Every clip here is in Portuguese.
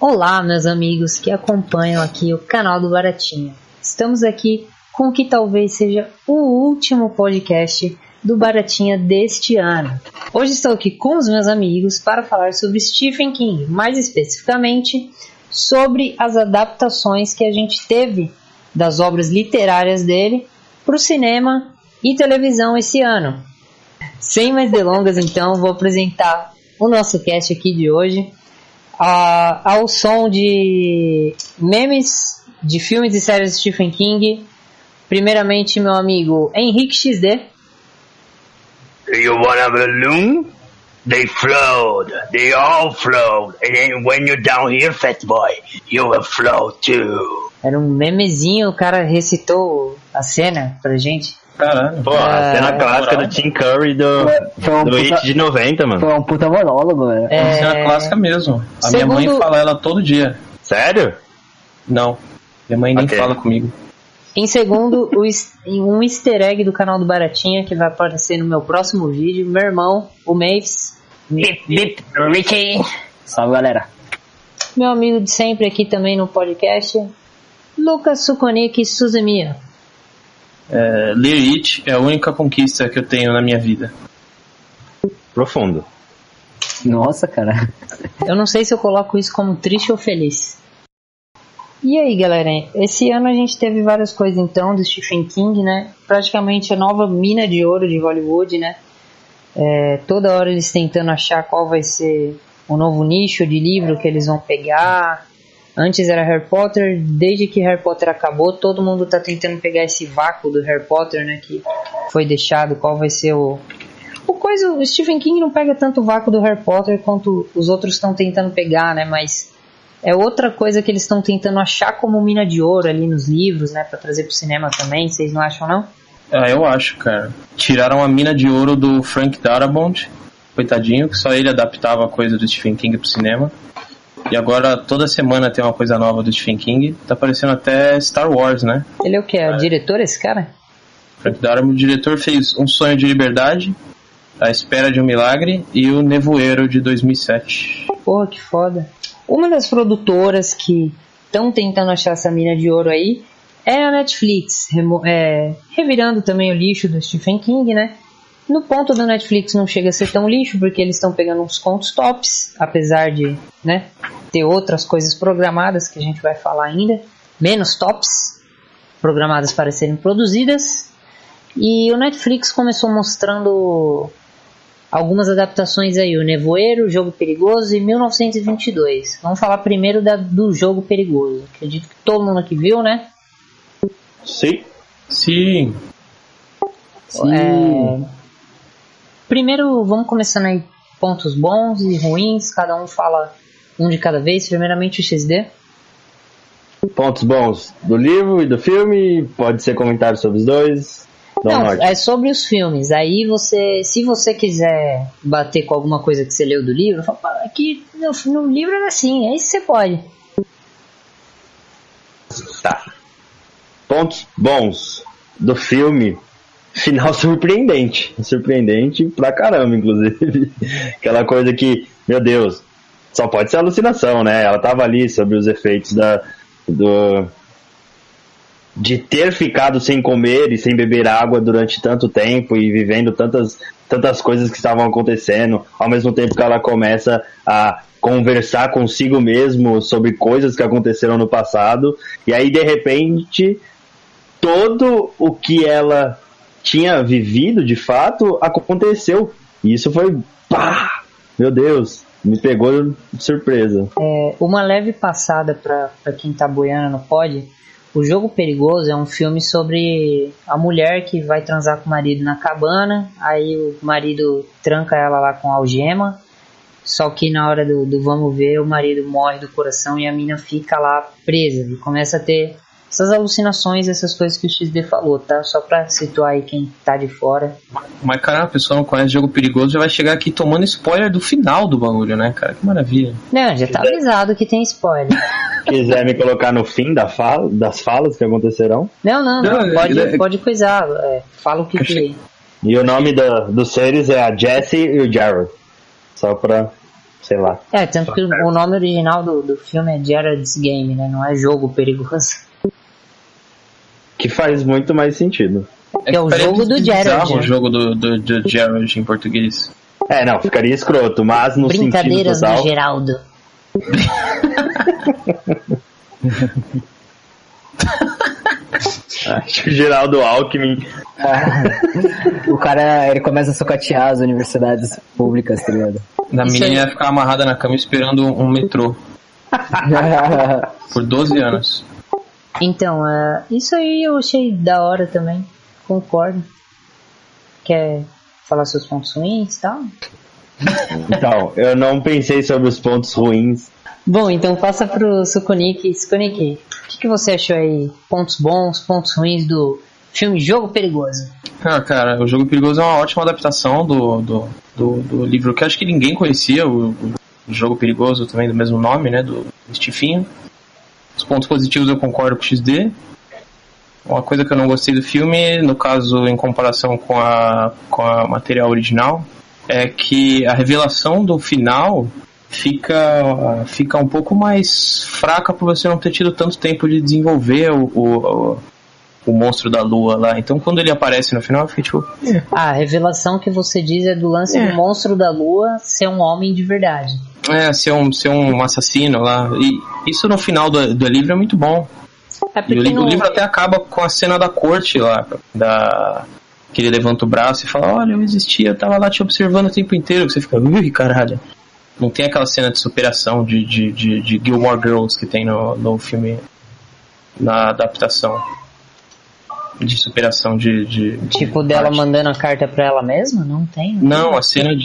Olá, meus amigos que acompanham aqui o canal do Baratinha. Estamos aqui com o que talvez seja o último podcast do Baratinha deste ano. Hoje estou aqui com os meus amigos para falar sobre Stephen King, mais especificamente sobre as adaptações que a gente teve das obras literárias dele para o cinema e televisão esse ano. Sem mais delongas, então, vou apresentar o nosso cast aqui de hoje ao som de memes de filmes e séries de Stephen King. Primeiramente, meu amigo Henrique XD. You wanna balloon? They float. They all float. And then when you're down here, fat boy, you will float too. Era um memezinho, o cara recitou a cena pra gente. Caralho. Pô, a cena clássica do Tim Curry do Hit de 90, mano. Foi um puta monólogo, velho. É uma cena clássica mesmo. A Segundo... minha mãe fala ela todo dia. Sério? Não, minha mãe nem fala comigo. Em segundo, um easter egg do canal do Baratinha que vai aparecer no meu próximo vídeo. Meu irmão, o Maves. Ricky. Salve, galera. Meu amigo de sempre aqui também no podcast, Lucas Sukonik Suzemiya. Ler It é a única conquista que eu tenho na minha vida. Profundo. Nossa, cara. Eu não sei se eu coloco isso como triste ou feliz. E aí, galera, esse ano a gente teve várias coisas então do Stephen King, né? Praticamente a nova mina de ouro de Hollywood, né? Toda hora eles tentando achar qual vai ser o novo nicho de livro que eles vão pegar. Antes era Harry Potter, desde que Harry Potter acabou, todo mundo tá tentando pegar esse vácuo do Harry Potter, né? Que foi deixado, qual vai ser o Stephen King não pega tanto o vácuo do Harry Potter quanto os outros estão tentando pegar, né? Mas é outra coisa que eles estão tentando achar como mina de ouro ali nos livros, né? Pra trazer pro cinema também, vocês não acham, não? Eu acho, cara. Tiraram a mina de ouro do Frank Darabont, coitadinho, que só ele adaptava a coisa do Stephen King pro cinema. E agora toda semana tem uma coisa nova do Stephen King. Tá aparecendo até Star Wars, né? Ele é o que? É o diretor, esse cara? Frank Darabont, o diretor, fez Um Sonho de Liberdade, A Espera de um Milagre e O Nevoeiro de 2007. Porra, que foda. Uma das produtoras que estão tentando achar essa mina de ouro aí é a Netflix, revirando também o lixo do Stephen King, né? No ponto da Netflix não chega a ser tão lixo, porque eles estão pegando uns contos tops, apesar de, né, ter outras coisas programadas que a gente vai falar ainda, menos tops, programadas para serem produzidas. E o Netflix começou mostrando algumas adaptações aí, o Nevoeiro, o Jogo Perigoso e 1922. Vamos falar primeiro do Jogo Perigoso. Acredito que todo mundo aqui viu, né? Sim. Primeiro, vamos começando aí pontos bons e ruins, cada um fala um de cada vez. Primeiramente o XD. Pontos bons do livro e do filme, pode ser comentário sobre os dois. Não, é sobre os filmes. Aí você, se você quiser bater com alguma coisa que você leu do livro, fala, aqui no livro era assim, aí você pode. Tá. Pontos bons do filme. Final surpreendente pra caramba, inclusive. Aquela coisa que, meu Deus, só pode ser alucinação, né? Ela tava ali sobre os efeitos de ter ficado sem comer e sem beber água durante tanto tempo e vivendo tantas coisas que estavam acontecendo, ao mesmo tempo que ela começa a conversar consigo mesmo sobre coisas que aconteceram no passado, e aí de repente todo o que ela tinha vivido de fato aconteceu, e isso foi pá, meu Deus, me pegou de surpresa. Uma leve passada pra quem tá boiando no pod. O Jogo Perigoso é um filme sobre a mulher que vai transar com o marido na cabana, aí o marido tranca ela lá com algema, só que na hora do vamos ver, o marido morre do coração e a mina fica lá presa e começa a ter essas alucinações, essas coisas que o XD falou, tá? Só pra situar aí quem tá de fora. Mas, cara, a pessoa não conhece Jogo Perigoso, já vai chegar aqui tomando spoiler do final do bagulho, né, cara? Que maravilha. Não, já tá avisado que tem spoiler. Quiser me colocar no fim das falas que acontecerão? Não, pode coisar. Fala o que E o nome dos seres é a Jessie e o Jared. Só pra sei lá. Tanto que o nome original do filme é Gerald's Game, né? Não é Jogo Perigoso. Que faz muito mais sentido. É o parece jogo do Gerald. bizarro o né? jogo do Gerald em português. Não, ficaria escroto, mas no sentido Brincadeiras total... do Geraldo. Acho que o Geraldo Alckmin... O cara, ele começa a socatear as universidades públicas, tá ligado? A Isso menina aí. ia ficar amarrada na cama esperando um metrô por 12 anos. Então, isso aí eu achei da hora também. Concordo. Quer falar seus pontos ruins e tal? Então, eu não pensei sobre os pontos ruins. Bom, então passa pro Sukunik. Sukunik, o que você achou aí? Pontos bons, pontos ruins do filme Jogo Perigoso? Cara, o Jogo Perigoso é uma ótima adaptação do livro que acho que ninguém conhecia, o Jogo Perigoso também, do mesmo nome, né, do Stifinho. Os pontos positivos eu concordo com o XD. Uma coisa que eu não gostei do filme, no caso, em comparação com a material original, é que a revelação do final fica um pouco mais fraca por você não ter tido tanto tempo de desenvolver o monstro da lua lá. Então quando ele aparece no final, eu fiquei tipo... A revelação que você diz é do lance do monstro da lua ser um homem de verdade. ser um assassino lá. E isso no final do livro é muito bom. E o livro até acaba com a cena da corte lá, que ele levanta o braço e fala, olha, eu existia, eu tava lá te observando o tempo inteiro, que você fica, ui, caralho. Não tem aquela cena de superação de Gilmore Girls que tem no filme, na adaptação. De superação Tipo dela arte. mandando a carta pra ela mesma? Não tem? Não, a cena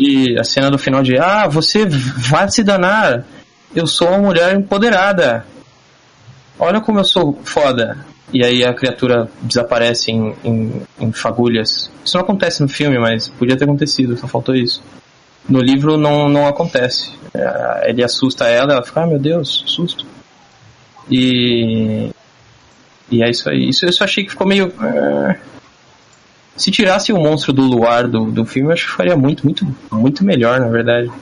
do final de você vai se danar, eu sou uma mulher empoderada, olha como eu sou foda. E aí a criatura desaparece em fagulhas. Isso não acontece no filme, mas podia ter acontecido, só faltou isso. No livro não acontece. Ele assusta ela fica, meu Deus, susto. E é isso aí. Isso eu só achei que ficou meio... Se tirasse o monstro do luar do filme, eu acho que faria muito, muito, muito melhor, na verdade.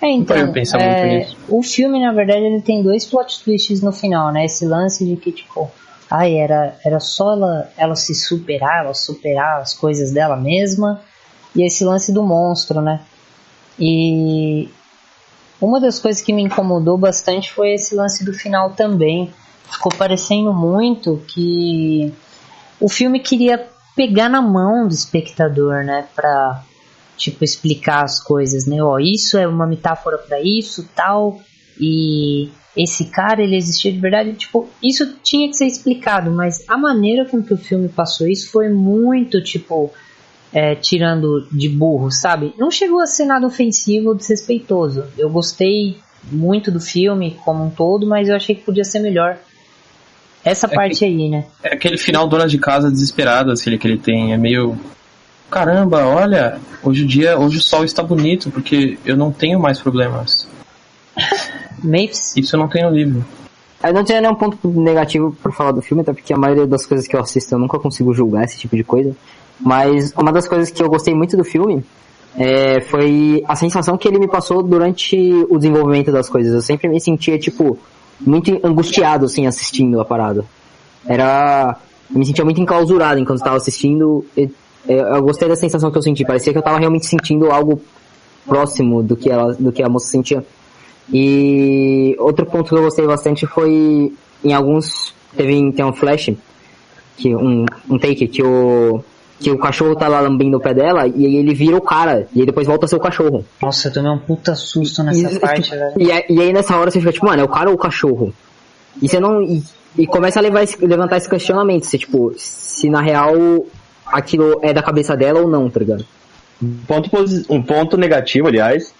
Então, eu pensar muito nisso. O filme, na verdade, ele tem 2 plot twists no final, né? Esse lance de que, tipo... era só ela se superar, ela superar as coisas dela mesma. E esse lance do monstro, né? E... uma das coisas que me incomodou bastante foi esse lance do final também. Ficou parecendo muito que o filme queria pegar na mão do espectador, né, pra, tipo, explicar as coisas, né, isso é uma metáfora pra isso, tal, e esse cara, ele existiu de verdade, tipo, isso tinha que ser explicado, mas a maneira com que o filme passou isso foi muito, tipo, tirando de burro, sabe, não chegou a ser nada ofensivo ou desrespeitoso, eu gostei muito do filme como um todo, mas eu achei que podia ser melhor. Essa parte aí, né? É aquele final dona de casa desesperada que ele tem. É meio... Caramba, olha, hoje o sol está bonito, porque eu não tenho mais problemas. Mavis? Isso eu não tenho no livro. Eu não tenho nenhum ponto negativo por falar do filme, até porque a maioria das coisas que eu assisto eu nunca consigo julgar esse tipo de coisa. Mas uma das coisas que eu gostei muito do filme foi a sensação que ele me passou durante o desenvolvimento das coisas. Eu sempre me sentia, tipo... muito angustiado, assim, assistindo a parada. Eu me sentia muito enclausurado enquanto estava assistindo. Eu gostei da sensação que eu senti. Parecia que eu estava realmente sentindo algo próximo do que a moça sentia. E outro ponto que eu gostei bastante foi em alguns... Tem um flash, um take, que o cachorro tá lá lambendo o pé dela e aí ele vira o cara, e aí depois volta a ser o cachorro. Nossa, eu tomei um puta susto nessa parte, velho. E aí nessa hora você fica tipo, mano, é o cara ou o cachorro? E você não... E começa a levantar esse questionamento, se na real aquilo é da cabeça dela ou não, tá ligado? Um ponto negativo, aliás,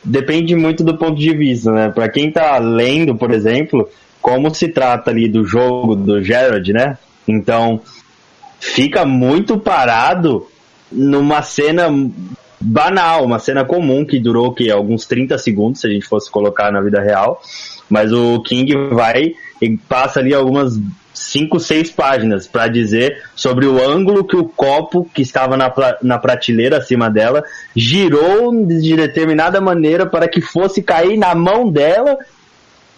depende muito do ponto de vista, né? Pra quem tá lendo, por exemplo, como se trata ali do jogo do Gerald, né? Então, fica muito parado numa cena banal, uma cena comum que durou alguns 30 segundos, se a gente fosse colocar na vida real. Mas o King vai e passa ali algumas 5, 6 páginas para dizer sobre o ângulo que o copo que estava na prateleira acima dela girou de determinada maneira para que fosse cair na mão dela,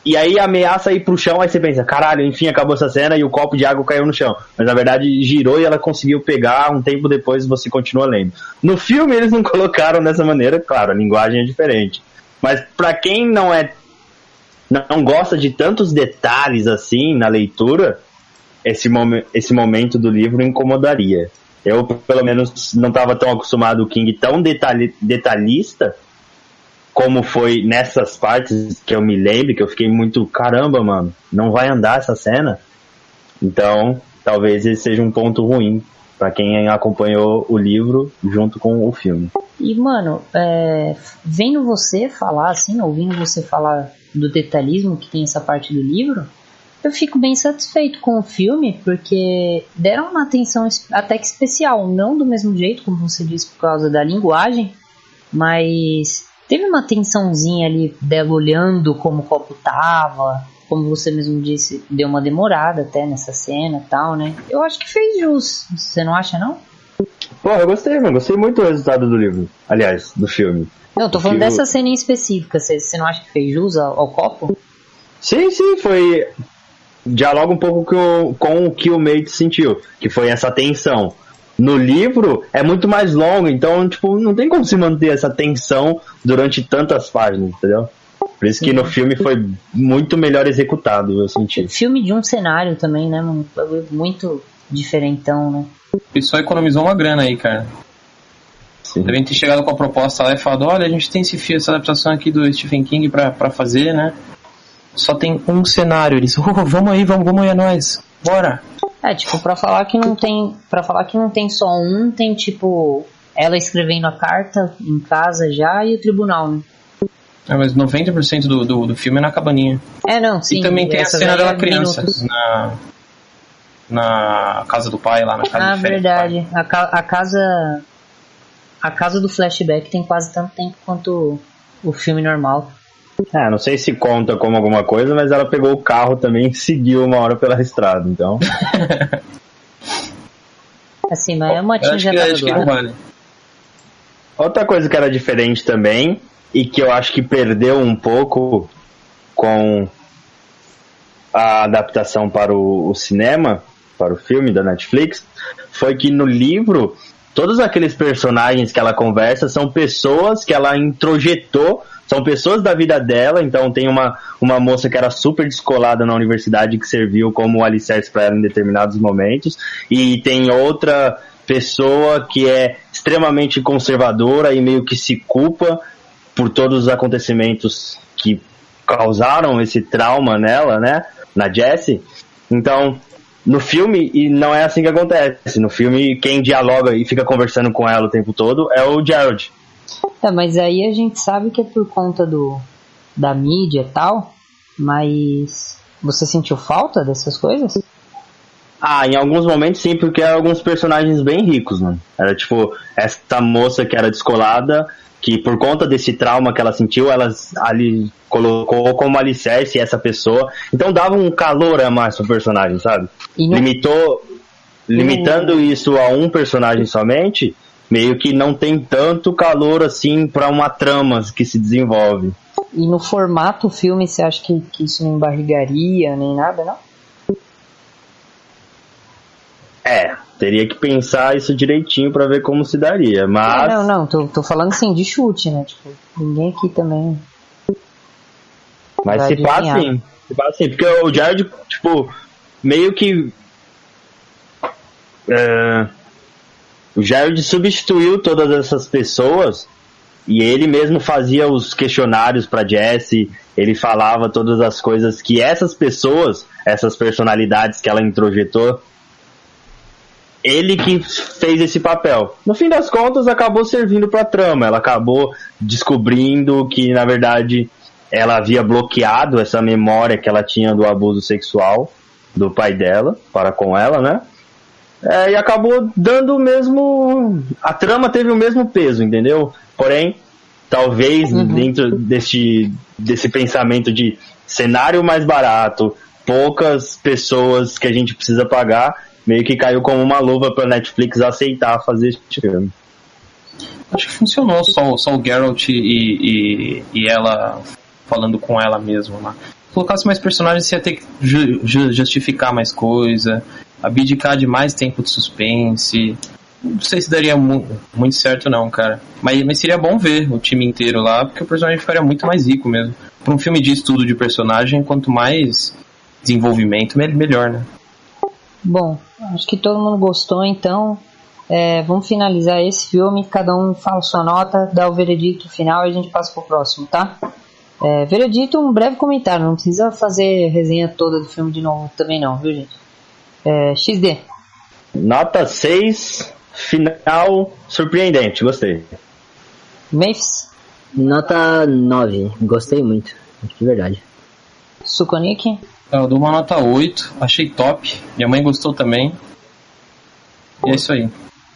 e aí ameaça ir pro chão. Aí você pensa, caralho, enfim, acabou essa cena e o copo de água caiu no chão, mas na verdade girou e ela conseguiu pegar. Um tempo depois você continua lendo. No filme eles não colocaram dessa maneira, claro, a linguagem é diferente, mas para quem não gosta de tantos detalhes assim na leitura, esse momento do livro incomodaria. Eu, pelo menos, não estava tão acostumado ao King tão detalhista como foi nessas partes que eu me lembro, que eu fiquei muito, caramba, mano, não vai andar essa cena? Então, talvez esse seja um ponto ruim para quem acompanhou o livro junto com o filme. E, mano, vendo você falar, assim, ouvindo você falar do detalhismo que tem essa parte do livro, eu fico bem satisfeito com o filme, porque deram uma atenção até que especial, não do mesmo jeito, como você disse, por causa da linguagem, mas teve uma atençãozinha ali dela olhando como o copo tava, como você mesmo disse, deu uma demorada até nessa cena e tal, né? Eu acho que fez jus, você não acha, não? Pô, eu gostei, mano, gostei muito do resultado do livro, aliás, do filme. Não, tô falando dessa cena em específica, você não acha que fez jus ao copo? Sim, foi... Dialoga um pouco com o que o Mate sentiu, que foi essa tensão. No livro é muito mais longo, então tipo, não tem como se manter essa tensão durante tantas páginas, entendeu? Por isso que no filme foi muito melhor executado, eu senti. Filme de um cenário também, né, mano? Muito diferentão, né? E só economizou uma grana aí, cara. Sim. Devem ter chegado com a proposta lá e falado, olha, a gente tem essa adaptação aqui do Stephen King pra fazer, né? Só tem um cenário, eles, vamos aí, vamos aí, é nóis, bora. Tipo, pra falar que não tem só um, tem tipo, ela escrevendo a carta em casa já e o tribunal, né? Mas 90% do filme é na cabaninha. Não, sim. E também tem a cena dela criança, na casa do pai, lá na casa de férias. Verdade, a casa do flashback tem quase tanto tempo quanto o filme normal. Não sei se conta como alguma coisa, mas ela pegou o carro também e seguiu uma hora pela estrada, então... Assim, mas a motinha já tá do lado. Vale. Outra coisa que era diferente também, e que eu acho que perdeu um pouco com a adaptação para o cinema, para o filme da Netflix, foi que no livro, todos aqueles personagens que ela conversa são pessoas que ela introjetou. São pessoas da vida dela, então tem uma moça que era super descolada na universidade que serviu como alicerce para ela em determinados momentos, e tem outra pessoa que é extremamente conservadora e meio que se culpa por todos os acontecimentos que causaram esse trauma nela, né, na Jessie. Então, no filme, e não é assim que acontece. No filme, quem dialoga e fica conversando com ela o tempo todo é o Gerald. Mas aí a gente sabe que é por conta da mídia e tal, mas você sentiu falta dessas coisas? Em alguns momentos sim, porque eram alguns personagens bem ricos, mano. Era tipo, essa moça que era descolada, que por conta desse trauma que ela sentiu, ela ali colocou como alicerce essa pessoa, então dava um calor a mais pro personagem, sabe? Limitando isso a um personagem somente, meio que não tem tanto calor assim pra uma trama que se desenvolve. E no formato filme, você acha que isso não embarrigaria nem nada, não? Teria que pensar isso direitinho pra ver como se daria, mas... Não, tô falando assim, de chute, né? Tipo, ninguém aqui também... Mas se passa sim, porque o Jared, tipo, meio que... O Jared substituiu todas essas pessoas e ele mesmo fazia os questionários pra Jessie, ele falava todas as coisas que essas pessoas, essas personalidades que ela introjetou, ele que fez esse papel. No fim das contas, acabou servindo pra trama, ela acabou descobrindo que, na verdade, ela havia bloqueado essa memória que ela tinha do abuso sexual do pai dela, para com ela, né? E acabou dando o mesmo... A trama teve o mesmo peso, entendeu? Porém, talvez dentro desse pensamento de cenário mais barato, poucas pessoas que a gente precisa pagar, meio que caiu como uma luva pra Netflix aceitar fazer esse filme. Acho que funcionou só o Geralt e ela falando com ela mesma lá. Se colocasse mais personagens, você ia ter que justificar mais coisa, abdicar de mais tempo de suspense. Não sei se daria muito certo não, cara. Mas seria bom ver o time inteiro lá, porque o personagem ficaria muito mais rico mesmo. Para um filme de estudo de personagem, quanto mais desenvolvimento, melhor, né? Bom, acho que todo mundo gostou, então vamos finalizar esse filme. Cada um fala sua nota, dá o veredito final e a gente passa pro próximo, tá? Veredito, um breve comentário, não precisa fazer resenha toda do filme de novo também não, viu, gente? XD. Nota 6, final surpreendente, gostei. Mavis. Nota 9, gostei muito, de verdade. Sukonik. Eu dou uma nota 8, achei top. Minha mãe gostou também. E é isso aí.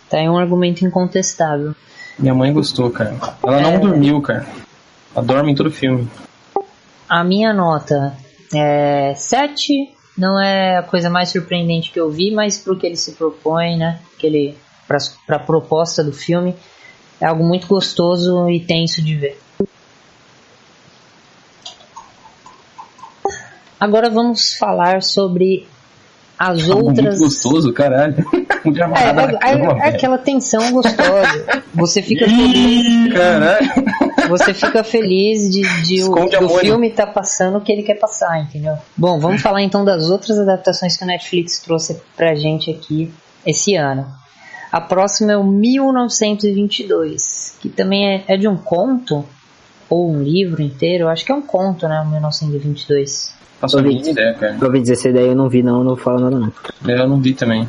Tá aí um argumento incontestável. Minha mãe gostou, cara. Ela não dormiu, cara. Ela dorme em todo filme. A minha nota é 7. Não é a coisa mais surpreendente que eu vi, mas pro que ele se propõe, né? Pra proposta do filme, é algo muito gostoso e tenso de ver. Agora vamos falar sobre as outras... Muito gostoso, caralho. É aquela tensão gostosa. Você fica feliz... Caralho. Você fica feliz de o filme tá passando o que ele quer passar, entendeu? Bom, vamos falar então das outras adaptações que o Netflix trouxe pra gente aqui esse ano. A próxima é o 1922, que também é de um conto, ou um livro inteiro. Eu acho que é um conto, né, o 1922. Passou a minha ideia, cara. Eu ouvi dizer essa ideia, eu não vi não falo nada não. Eu não vi também.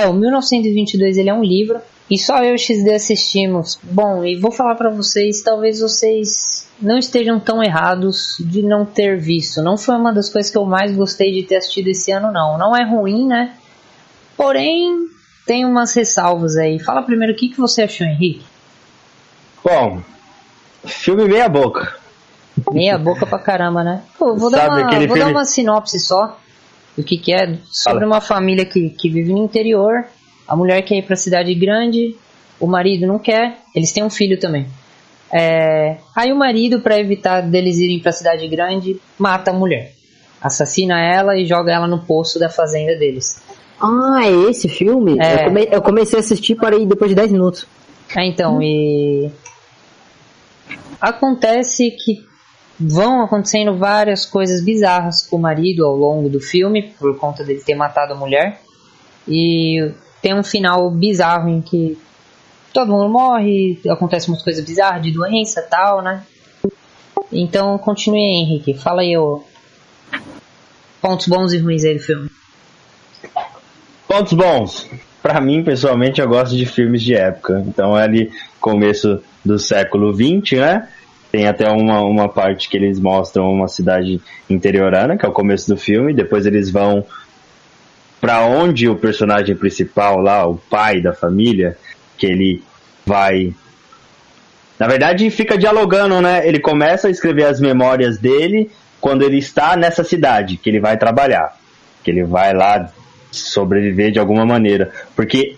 O 1922 ele é um livro, e só eu e o XD assistimos. Bom, e vou falar pra vocês, talvez vocês não estejam tão errados de não ter visto. Não foi uma das coisas que eu mais gostei de ter assistido esse ano, não. Não é ruim, né? Porém, tem umas ressalvas aí. Fala primeiro o que você achou, Henrique. Bom, filme meia boca. Meia boca pra caramba, né? Pô, vou dar uma sinopse só do que é. Sobre uma família que vive no interior. A mulher quer ir pra cidade grande, o marido não quer, eles têm um filho também. Aí o marido, pra evitar deles irem pra cidade grande, mata a mulher. Assassina ela e joga ela no poço da fazenda deles. Ah, é esse filme? Eu comecei a assistir e parei depois de 10 minutos. Então, e... Acontece que vão acontecendo várias coisas bizarras com o marido ao longo do filme, por conta dele ter matado a mulher. E tem um final bizarro em que todo mundo morre, acontecem umas coisas bizarras de doença e tal, né? Então, continue aí, Henrique. Fala aí pontos bons e ruins aí do filme. Pontos bons. Pra mim, pessoalmente, eu gosto de filmes de época. Então, é ali começo do século XX, né? Tem até uma parte que eles mostram uma cidade interiorana, que é o começo do filme. Depois eles vão pra onde o personagem principal lá, o pai da família, que ele vai... Na verdade, fica dialogando, né? Ele começa a escrever as memórias dele quando ele está nessa cidade, que ele vai trabalhar. Que ele vai lá sobreviver de alguma maneira. Porque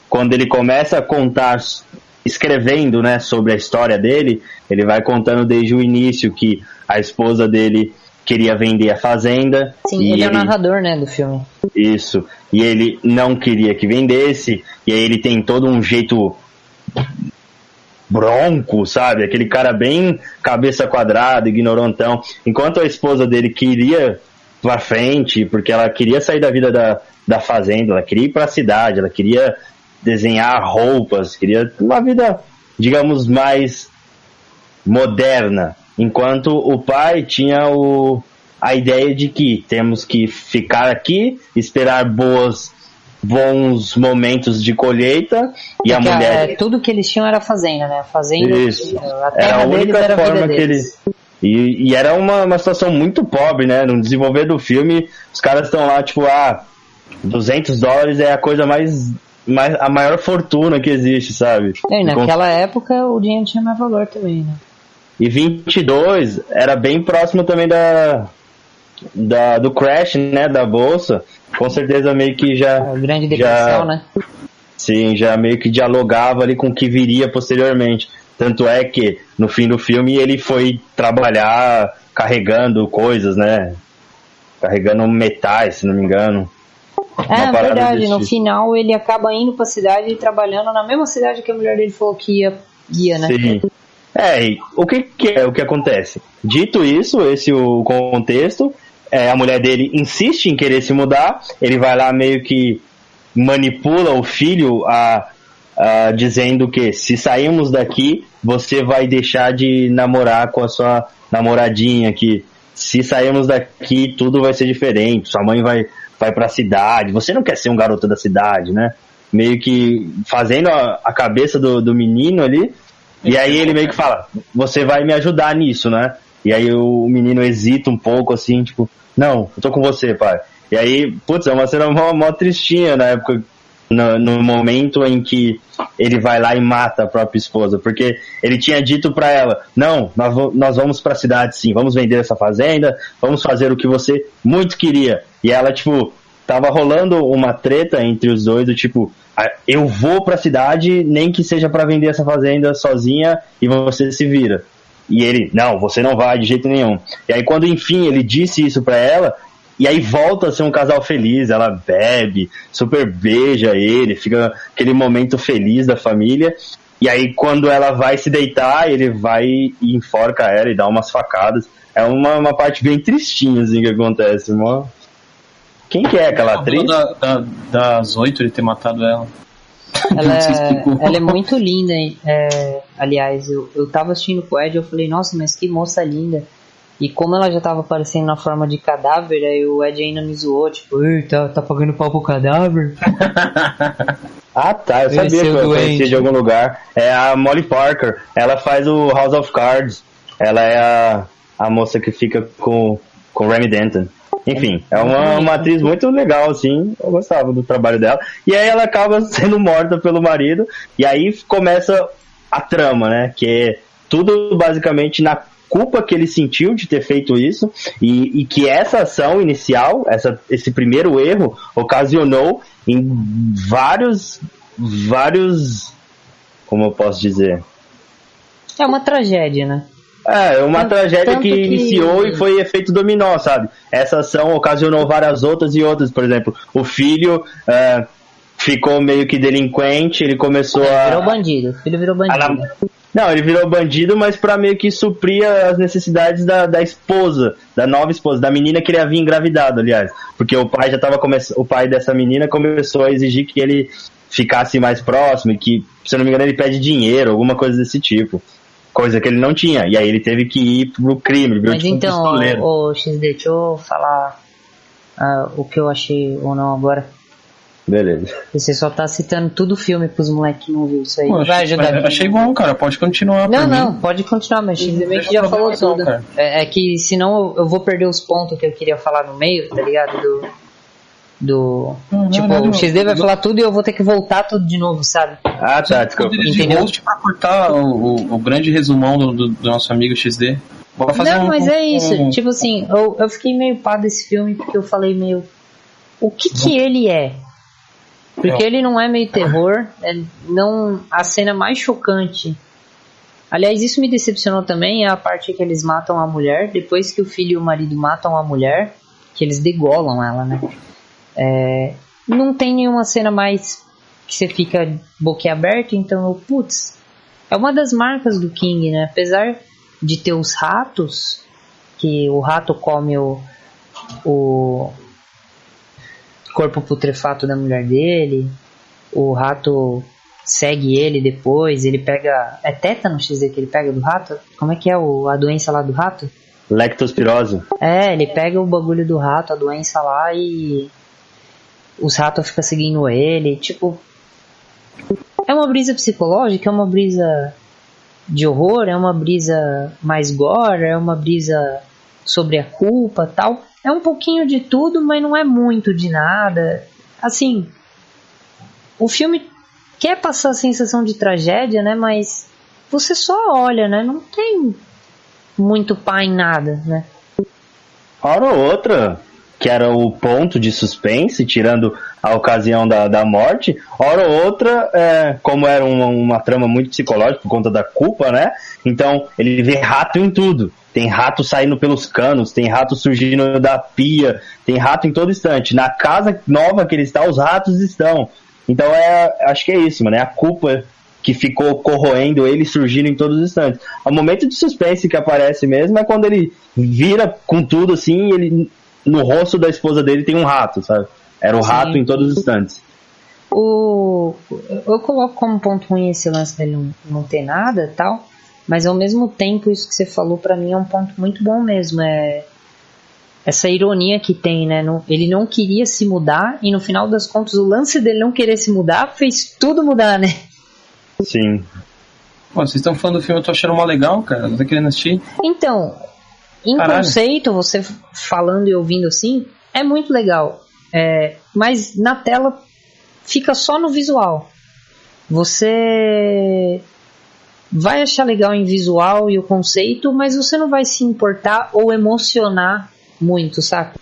quando ele começa a contar, escrevendo, né, sobre a história dele, ele vai contando desde o início que a esposa dele queria vender a fazenda. Sim, ele é o narrador, né, do filme. Isso. E ele não queria que vendesse. E aí ele tem todo um jeito bronco, sabe? Aquele cara bem cabeça quadrada, ignorantão. Enquanto a esposa dele queria pra frente, porque ela queria sair da vida da fazenda, ela queria ir pra cidade, ela queria desenhar roupas, queria uma vida, digamos, mais moderna. Enquanto o pai tinha a ideia de que temos que ficar aqui, esperar bons momentos de colheita, e a mulher... tudo que eles tinham era fazenda, né? A fazenda, isso. A terra era a única deles era forma a vida que deles. E era uma situação muito pobre, né? No desenvolver do filme, os caras estão lá, tipo, $200 é a coisa a maior fortuna que existe, sabe? E naquela época o dinheiro tinha mais valor também, né? E 22 era bem próximo também do crash, né, da bolsa, com certeza meio que já... A grande depressão, né? Sim, já meio que dialogava ali com o que viria posteriormente. Tanto é que, no fim do filme, ele foi trabalhar carregando coisas, né? Carregando metais, se não me engano. É verdade, no final ele acaba indo pra cidade e trabalhando na mesma cidade que a mulher dele falou que ia, né? Sim. E o que acontece? Dito isso, o contexto, a mulher dele insiste em querer se mudar, ele vai lá meio que manipula o filho dizendo que se sairmos daqui, você vai deixar de namorar com a sua namoradinha, que se sairmos daqui, tudo vai ser diferente, sua mãe vai pra cidade, você não quer ser um garoto da cidade, né? Meio que fazendo a cabeça do menino ali, e aí ele meio que fala, você vai me ajudar nisso, né? E aí o menino hesita um pouco, assim, tipo, não, eu tô com você, pai. E aí, putz, é uma cena mó tristinha na época, no momento em que ele vai lá e mata a própria esposa, porque ele tinha dito pra ela, não, nós vamos pra cidade sim, vamos vender essa fazenda, vamos fazer o que você muito queria. E ela, tipo, tava rolando uma treta entre os dois, do tipo, eu vou pra cidade, nem que seja pra vender essa fazenda sozinha e você se vira. E ele, não, você não vai de jeito nenhum. E aí quando enfim ele disse isso pra ela, e aí volta a ser um casal feliz, ela bebe, super beija ele, fica aquele momento feliz da família. E aí quando ela vai se deitar, ele vai e enforca ela e dá umas facadas. É uma parte bem tristinha assim que acontece, mó. Quem que é aquela atriz? Das 8 ele ter matado ela. Ela é muito linda, hein? Aliás, eu tava assistindo com o Ed, eu falei, nossa, mas que moça linda. E como ela já tava aparecendo na forma de cadáver, aí o Ed ainda me zoou, tipo, tá pagando pau pro cadáver? Ah, tá, eu sabia que eu conhecia de algum lugar. É a Molly Parker, ela faz o House of Cards. Ela é a moça que fica com o Remy Denton. Enfim, é uma atriz muito legal, assim, eu gostava do trabalho dela. E aí ela acaba sendo morta pelo marido, e aí começa a trama, né, que é tudo basicamente na culpa que ele sentiu de ter feito isso, e que essa ação inicial, esse primeiro erro, ocasionou em vários, como eu posso dizer? É uma tragédia, né? Uma tragédia que iniciou e foi efeito dominó, sabe? Essa ação ocasionou várias outras e outras. Por exemplo, o filho ficou meio que delinquente, ele começou virou bandido. O filho virou bandido. Não, ele virou bandido, mas pra meio que suprir as necessidades da esposa, da nova esposa, da menina que ele havia engravidado, aliás. Porque o pai o pai dessa menina começou a exigir que ele ficasse mais próximo e que, se eu não me engano, ele pede dinheiro, alguma coisa desse tipo. Coisa que ele não tinha, e aí ele teve que ir pro crime, ele virou mas tipo então, o XD, deixa eu falar o que eu achei ou não agora. Beleza. Você só tá citando tudo o filme pros moleques que não viu isso aí. Pô, vai ajudar. Achei bom, cara, pode continuar. Não, pode continuar, mas XD meio que já falou tudo. É que senão eu vou perder os pontos que eu queria falar no meio, tá ligado? O XD vai falar tudo e eu vou ter que voltar tudo de novo, sabe? Ah, tá, desculpa. Entendeu? Pra cortar o grande resumão do nosso amigo XD. Mas é isso. Tipo assim, eu fiquei meio pá desse filme porque eu falei meio... O que ele é? Porque ele não é meio terror. Não, a cena mais chocante... Aliás, isso me decepcionou também. É a parte que eles matam a mulher. Depois que o filho e o marido matam a mulher, que eles degolam ela, né? Não tem nenhuma cena mais que você fica boquiaberto, então putz, é uma das marcas do King, né? Apesar de ter os ratos, que o rato come o corpo putrefato da mulher dele, o rato segue ele depois, ele pega... É tétano, XZ, que ele pega do rato? Como é que é a doença lá do rato? Lectospirose. Ele pega o bagulho do rato, a doença lá, e os ratos ficam seguindo ele, tipo... É uma brisa psicológica, é uma brisa de horror, é uma brisa mais gore, é uma brisa sobre a culpa, tal. É um pouquinho de tudo, mas não é muito de nada. Assim, o filme quer passar a sensação de tragédia, né? Mas você só olha, né? Não tem muito pá em nada, né? hora ou outra, que era o ponto de suspense, tirando a ocasião da morte, hora ou outra, como era uma trama muito psicológica por conta da culpa, né? Então ele vê rato em tudo. Tem rato saindo pelos canos, tem rato surgindo da pia, tem rato em todo instante. Na casa nova que ele está, os ratos estão. Então acho que é isso, mano. É a culpa que ficou corroendo ele, surgindo em todos os instantes. O momento de suspense que aparece mesmo é quando ele vira com tudo assim, ele no rosto da esposa dele tem um rato, sabe? Era o rato em todos os instantes. Eu coloco como ponto ruim esse lance dele não ter nada e tal, mas ao mesmo tempo isso que você falou pra mim é um ponto muito bom mesmo. Essa ironia que tem, né? Ele não queria se mudar e no final das contas o lance dele não querer se mudar fez tudo mudar, né? Sim. Pô, vocês estão falando do filme, eu tô achando mó legal, cara. Não tô querendo assistir. Então, em conceito, você falando e ouvindo assim, é muito legal. Mas na tela fica só no visual. Você vai achar legal em visual e o conceito, mas você não vai se importar ou emocionar muito, saca?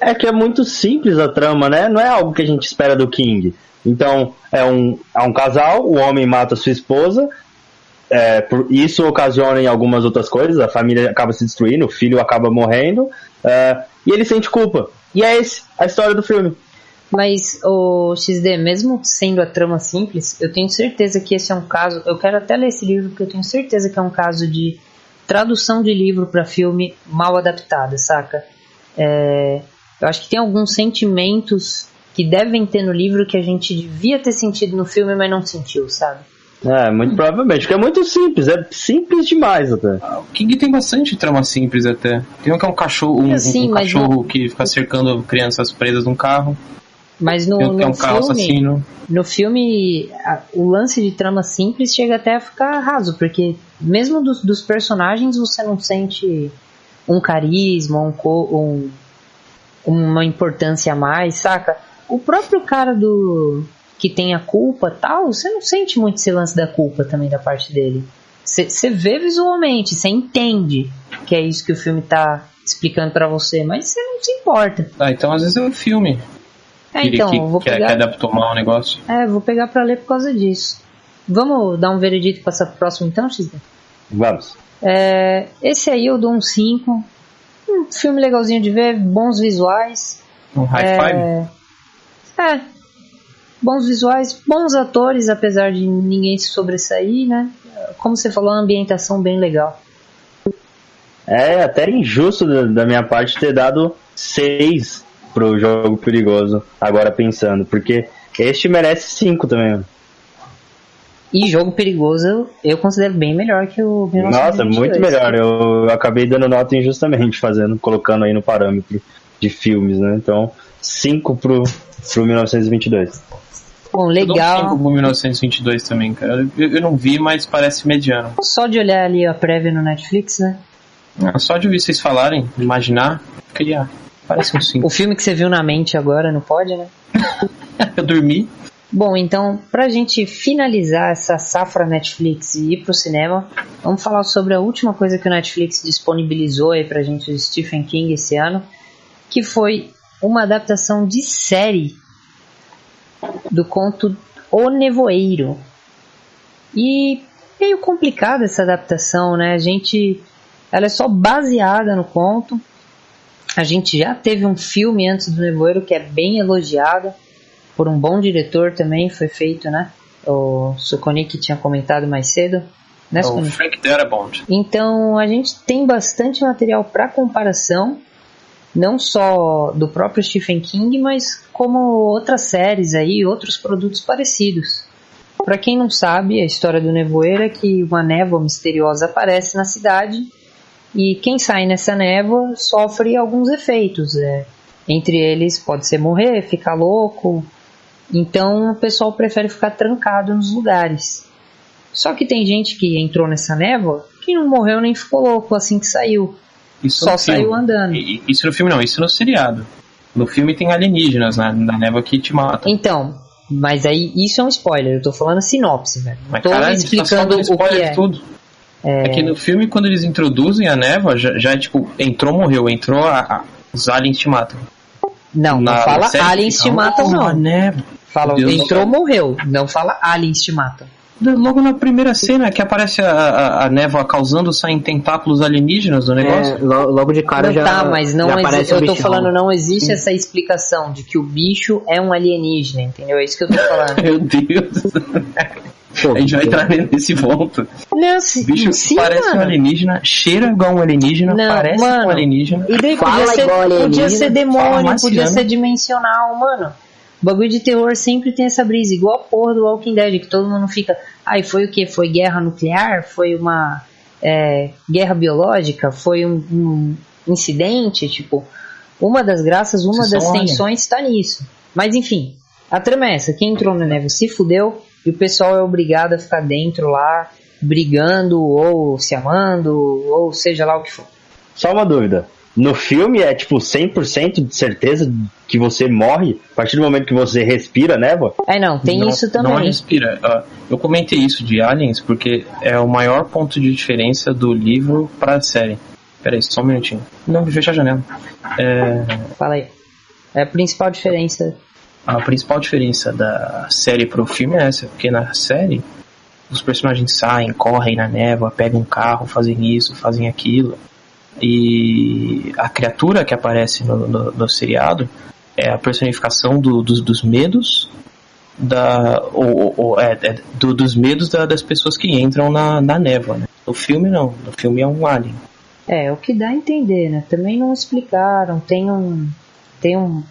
É que é muito simples a trama, né? Não é algo que a gente espera do King. Então, é um casal, o homem mata sua esposa, isso ocasiona em algumas outras coisas, a família acaba se destruindo, o filho acaba morrendo, e ele sente culpa. E é a história do filme. Mas, o XD, mesmo sendo a trama simples, eu tenho certeza que esse é um caso, eu quero até ler esse livro, porque eu tenho certeza que é um caso de tradução de livro para filme mal adaptada, saca? Eu acho que tem alguns sentimentos que devem ter no livro que a gente devia ter sentido no filme, mas não sentiu, sabe? Muito provavelmente, porque é muito simples, é simples demais até. O King tem bastante trama simples até. Tem um que é um cachorro, um cachorro que fica cercando crianças presas num carro. Mas no filme, o lance de trama simples chega até a ficar raso, porque mesmo dos personagens você não sente um carisma, uma importância a mais, saca? O próprio cara que tem a culpa tal, você não sente muito esse lance da culpa também da parte dele. Você vê visualmente, você entende que é isso que o filme tá explicando pra você, mas você não se importa. Então às vezes é um filme. Vou pegar... que adaptou mal o negócio. Vou pegar pra ler por causa disso. Vamos dar um veredito e passar pro próximo então, XD? Vamos. Esse aí eu dou um 5. Um filme legalzinho de ver, bons visuais. Um high five? Bons visuais, bons atores, apesar de ninguém se sobressair, né? Como você falou, uma ambientação bem legal. Até injusto da minha parte ter dado 6 pro Jogo Perigoso, agora pensando, porque este merece 5 também. E Jogo Perigoso eu considero bem melhor que o 1922. Nossa, muito melhor. Eu acabei dando nota injustamente colocando aí no parâmetro de filmes, né? Então, 5 pro 1922. Bom, legal. Eu dou 5 pro 1922 também, cara. Eu não vi, mas parece mediano. Só de olhar ali a prévia no Netflix, né? Só de ouvir vocês falarem, imaginar, criar. Parece um 5. O filme que você viu na mente agora, não pode, né? Eu dormi. Bom, então, pra gente finalizar essa safra Netflix e ir pro cinema, vamos falar sobre a última coisa que o Netflix disponibilizou aí pra gente, o Stephen King, esse ano, que foi uma adaptação de série do conto O Nevoeiro. E meio complicada essa adaptação, né? Ela é só baseada no conto. A gente já teve um filme antes do Nevoeiro que é bem elogiado por um bom diretor também, foi feito, né? O Sukonik tinha comentado mais cedo, né? O Frank Darabont. Então a gente tem bastante material para comparação, não só do próprio Stephen King, mas como outras séries aí, outros produtos parecidos. Para quem não sabe, a história do Nevoeiro é que uma névoa misteriosa aparece na cidade e quem sai nessa névoa sofre alguns efeitos. Entre eles pode ser morrer, ficar louco. Então o pessoal prefere ficar trancado nos lugares. Só que tem gente que entrou nessa névoa que não morreu nem ficou louco assim que saiu. Isso só saiu andando. Isso no filme não, isso no seriado. No filme tem alienígenas na névoa que te matam. Então, mas aí isso é um spoiler. Eu tô falando sinopse, velho. Mas tô caralho, explicando tá o que é. Tudo. É que no filme, quando eles introduzem a névoa, já é tipo, entrou, morreu, entrou, os aliens te matam. Não fala aliens te matam, não. A névoa. Fala, entrou, morreu. Não fala aliens te matam. Logo na primeira cena que aparece a névoa causando, saem tentáculos alienígenas do negócio. Logo de cara não já. Tá, mas não aparece eu tô falando, não existe essa explicação de que o bicho é um alienígena, entendeu? É isso que eu tô falando. Meu Deus. Pô, a gente vai entrar nesse ponto. Não, o bicho parece um alienígena, cheira igual um alienígena, parece um alienígena. E daí podia ser demônio, podia ser dimensional, mano. O bagulho de terror sempre tem essa brisa, igual a porra do Walking Dead, que todo mundo fica... foi o quê? Foi guerra nuclear? Foi uma guerra biológica? Foi um incidente? Tipo, uma das graças, uma das tensões está nisso. Mas enfim, a trama é essa. Quem entrou na névoa se fudeu e o pessoal é obrigado a ficar dentro lá, brigando, ou se amando, ou seja lá o que for. Só uma dúvida. No filme é tipo 100% de certeza que você morre a partir do momento que você respira névoa? Tem isso também. Não respira. Eu comentei isso de Aliens porque é o maior ponto de diferença do livro para a série. Peraí, só um minutinho. Não, fecha a janela. Fala aí. É a principal diferença. A principal diferença da série pro filme é essa, porque na série os personagens saem, correm na névoa, pegam um carro, fazem isso, fazem aquilo. E a criatura que aparece no seriado é a personificação dos medos dos medos das pessoas que entram na névoa, né? No filme não, no filme é um alien. O que dá a entender, né? Também não explicaram, tem um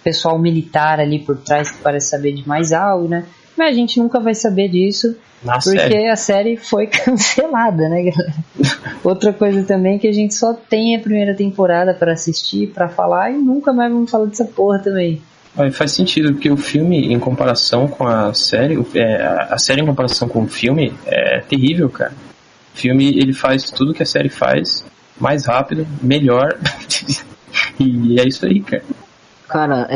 pessoal militar ali por trás que parece saber de mais algo, né? Mas a gente nunca vai saber disso porque a série foi cancelada, né, galera? Outra coisa também que a gente só tem a primeira temporada para assistir, para falar, e nunca mais vamos falar dessa porra também. Faz sentido, porque o filme em comparação com a série, a série em comparação com o filme é terrível, cara. O filme, ele faz tudo que a série faz, mais rápido, melhor, e é isso aí, cara. Cara,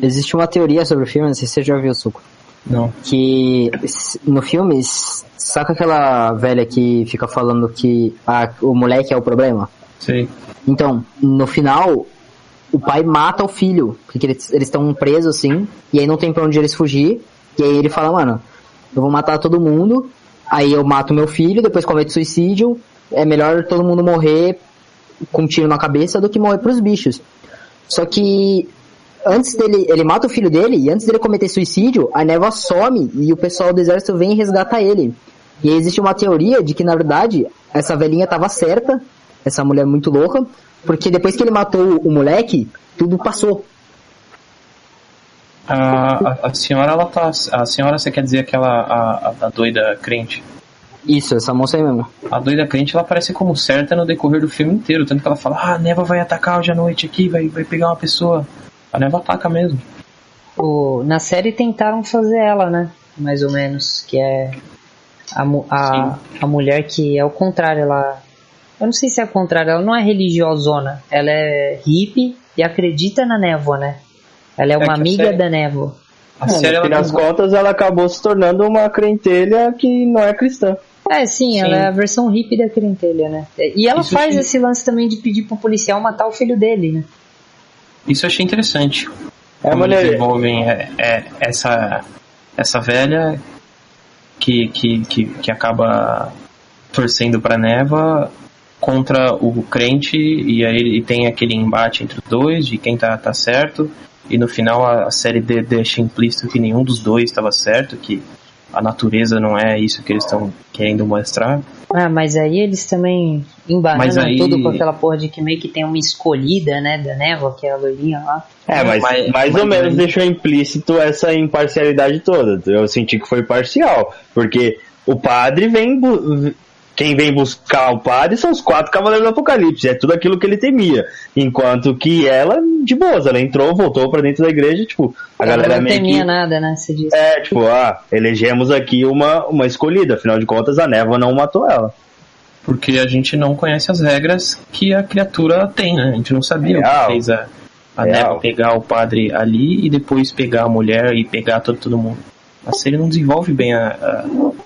existe uma teoria sobre o filme, não sei se você já viu, Suco. Não. Que no filme, saca aquela velha que fica falando que o moleque é o problema? Sim. Então, no final, o pai mata o filho, porque eles estão presos assim, e aí não tem pra onde eles fugir, e aí ele fala, mano, eu vou matar todo mundo, aí eu mato meu filho, depois cometo suicídio, é melhor todo mundo morrer com um tiro na cabeça do que morrer pros bichos. Só que antes dele, ele mata o filho dele, e antes dele cometer suicídio, a névoa some e o pessoal do exército vem e resgata ele. E aí existe uma teoria de que, na verdade, essa velhinha tava certa, essa mulher muito louca, porque depois que ele matou o moleque, tudo passou. A senhora, a senhora, você quer dizer aquela a doida crente? Isso, essa moça aí mesmo. A doida crente, ela parece como certa no decorrer do filme inteiro, tanto que ela fala, a névoa vai atacar hoje à noite aqui, vai pegar uma pessoa. A névoa ataca mesmo. Na série tentaram fazer ela, né? Mais ou menos. Que é a mulher que é o contrário. Eu não sei se é o contrário. Ela não é religiosona. Ela é hippie e acredita na névoa, né? Ela é uma amiga da névoa. No fim das contas, ela acabou se tornando uma crentelha que não é cristã. Sim, ela é a versão hippie da crentelha, né? E ela faz esse lance também de pedir pro policial matar o filho dele, né? Isso eu achei interessante. Como eles desenvolvem essa velha que acaba torcendo pra névoa contra o crente, e aí tem aquele embate entre os dois de quem tá certo, e no final a série deixa implícito que nenhum dos dois estava certo, que a natureza não é isso que eles estão querendo mostrar. Mas aí eles também embananam tudo com aquela porra de que meio que tem uma escolhida, né, da névoa, que é a loirinha lá. Mas mais ou menos deixou implícito essa imparcialidade toda. Eu senti que foi parcial, porque o padre quem vem buscar o padre são os 4 cavaleiros do Apocalipse, é tudo aquilo que ele temia. Enquanto que ela, de boas, ela entrou, voltou pra dentro da igreja, tipo, a galera não meio que... Não temia nada, né, você disse. Elegemos aqui uma escolhida, afinal de contas a névoa não matou ela. Porque a gente não conhece as regras que a criatura tem, né, a gente não sabia o que fez a névoa pegar o padre ali e depois pegar a mulher e pegar todo mundo. a série não desenvolve bem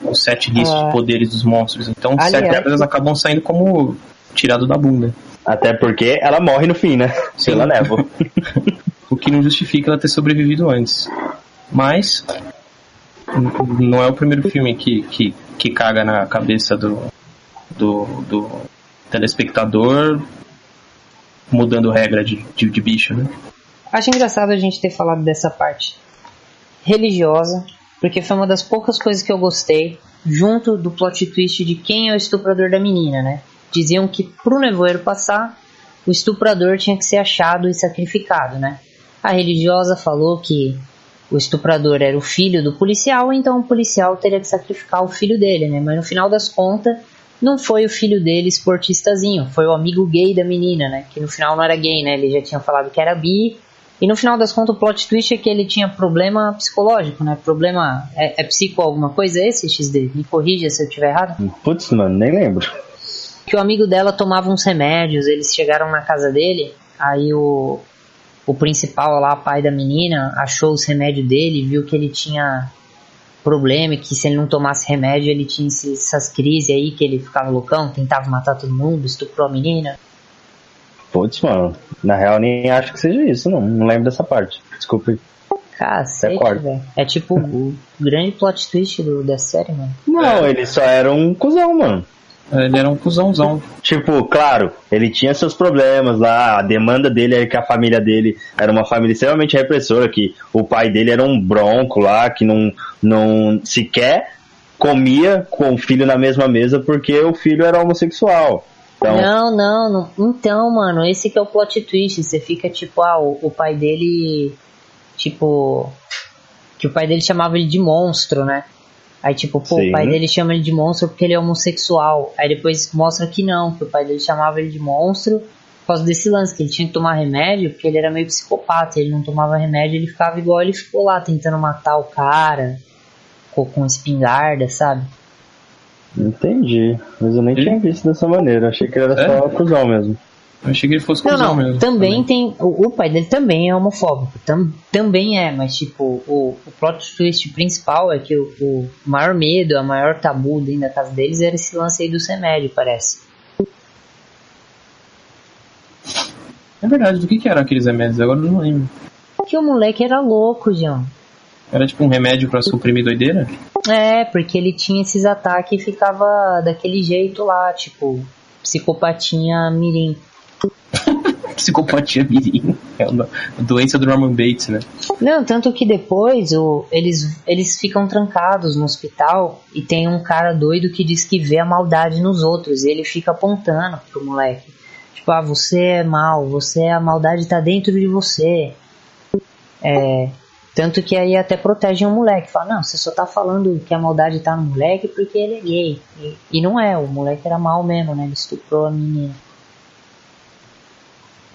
o set list de poderes dos monstros. Então, certas coisas acabam saindo como tirado da bunda. Até porque ela morre no fim, né? Sim. Pela névoa. O que não justifica ela ter sobrevivido antes. Mas não é o primeiro filme que caga na cabeça do telespectador mudando regra de bicho, né? Acho engraçado a gente ter falado dessa parte religiosa, porque foi uma das poucas coisas que eu gostei, junto do plot twist de quem é o estuprador da menina, né? Diziam que pro nevoeiro passar, o estuprador tinha que ser achado e sacrificado, né? A religiosa falou que o estuprador era o filho do policial, então o policial teria que sacrificar o filho dele, né? Mas no final das contas, não foi o filho dele esportistazinho, foi o amigo gay da menina, né? Que no final não era gay, né? Ele já tinha falado que era bi. E no final das contas o plot twist é que ele tinha problema psicológico, né? Problema... É psico alguma coisa esse, XD? Me corrija se eu estiver errado. Putz, mano, nem lembro. Que o amigo dela tomava uns remédios, eles chegaram na casa dele, aí o principal lá, pai da menina, achou os remédios dele, viu que ele tinha problema e que se ele não tomasse remédio ele tinha essas crises aí, que ele ficava loucão, tentava matar todo mundo, estuprou a menina. Putz, mano, na real nem acho que seja isso, não lembro dessa parte, desculpe. Cacete, velho. É tipo o grande plot twist da série, mano. Não, ele só era um cuzão, mano. Ele era um cuzãozão. Tipo, claro, ele tinha seus problemas lá, a demanda dele era que a família dele era uma família extremamente repressora, que o pai dele era um bronco lá, que não sequer comia com o filho na mesma mesa porque o filho era homossexual. Então... Não. Então, mano, esse que é o plot twist. Você fica tipo, o pai dele, tipo, que o pai dele chamava ele de monstro, né? Aí tipo, Sim. O pai dele chama ele de monstro porque ele é homossexual. Aí depois mostra que não, que o pai dele chamava ele de monstro por causa desse lance, que ele tinha que tomar remédio porque ele era meio psicopata. Ele não tomava remédio, ele ficava igual ele ficou lá, tentando matar o cara com espingarda, sabe? Entendi, mas eu nem tinha visto dessa maneira. Achei que ele era só cuzão mesmo. Eu achei que ele fosse cuzão mesmo. Também tem... O pai dele também é homofóbico. Também é, mas tipo, o plot twist principal é que o maior medo, a maior tabu dentro da casa deles era esse lance aí dos remédios, parece. É verdade, do que eram aqueles remédios? Agora eu não lembro. Que o moleque era louco, João. Era tipo um remédio pra suprimir doideira? É, porque ele tinha esses ataques e ficava daquele jeito lá, tipo, psicopatinha mirim. Psicopatia mirim. É a doença do Norman Bates, né? Não, tanto que depois eles ficam trancados no hospital e tem um cara doido que diz que vê a maldade nos outros e ele fica apontando pro moleque. Tipo, você é mal, a maldade tá dentro de você. Tanto que aí até protegem o moleque. Fala, não, você só tá falando que a maldade tá no moleque porque ele é gay. E não é, o moleque era mal mesmo, né? Ele estuprou a menina.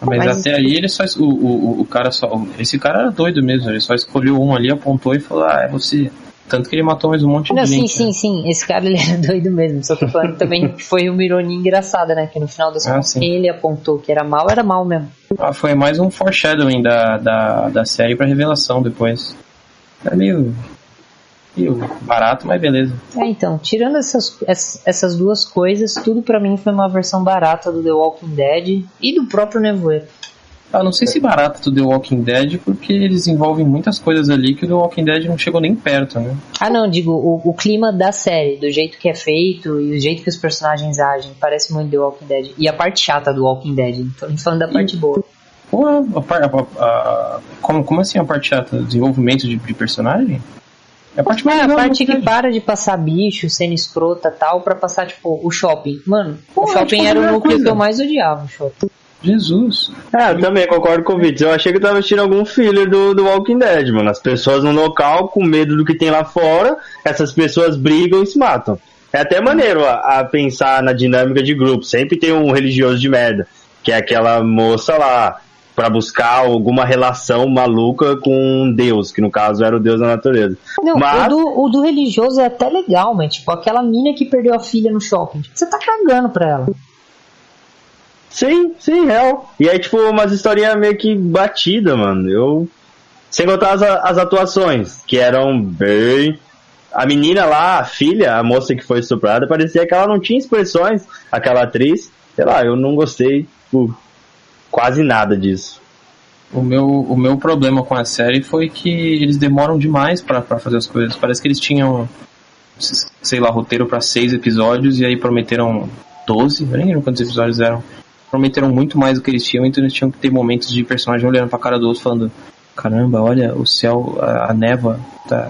Mas até aí ele só... O cara só... Esse cara era doido mesmo. Ele só escolheu um ali, apontou e falou, é você. Tanto que ele matou mais um monte de gente. Sim. Esse cara ele era doido mesmo. Só tô falando também que foi uma ironia engraçada, né? Que no final das contas, quem ele apontou que era mal mesmo. Foi mais um foreshadowing da série pra revelação depois. É meio barato, mas beleza. Então, tirando essas duas coisas, tudo pra mim foi uma versão barata do The Walking Dead e do próprio Nevoeiro. Não sei se barata do The Walking Dead, porque eles envolvem muitas coisas ali que o The Walking Dead não chegou nem perto, né? Não, digo, o clima da série, do jeito que é feito e o jeito que os personagens agem, parece muito The Walking Dead. E a parte chata do Walking Dead, não tô falando da parte boa. Como assim a parte chata? Desenvolvimento de personagem? É a parte mais a parte que para de passar bicho, sendo escrota e tal, pra passar, tipo, o shopping. Mano, o shopping era o núcleo que eu mais odiava, o shopping. Jesus. Eu também concordo com o Vitor. Eu achei que eu tava assistindo algum filler do Walking Dead, mano. As pessoas no local, com medo do que tem lá fora, essas pessoas brigam e se matam. É até maneiro a pensar na dinâmica de grupo. Sempre tem um religioso de merda, que é aquela moça lá, pra buscar alguma relação maluca com Deus, que no caso era o Deus da natureza. Não, mas... o do religioso é até legal, mas tipo, aquela mina que perdeu a filha no shopping, você tá cagando pra ela. Sim, real. E aí, tipo, umas historinhas meio que batida, mano. Sem contar as atuações, que eram bem... A menina lá, a filha, a moça que foi estuprada, parecia que ela não tinha expressões, aquela atriz. Sei lá, eu não gostei quase nada disso. O meu problema com a série foi que eles demoram demais pra fazer as coisas. Parece que eles tinham, sei lá, roteiro pra 6 episódios e aí prometeram 12, eu nem lembro quantos episódios eram. Prometeram muito mais do que eles tinham, então eles tinham que ter momentos de personagem olhando pra cara do outro falando: caramba, olha, o céu, a névoa tá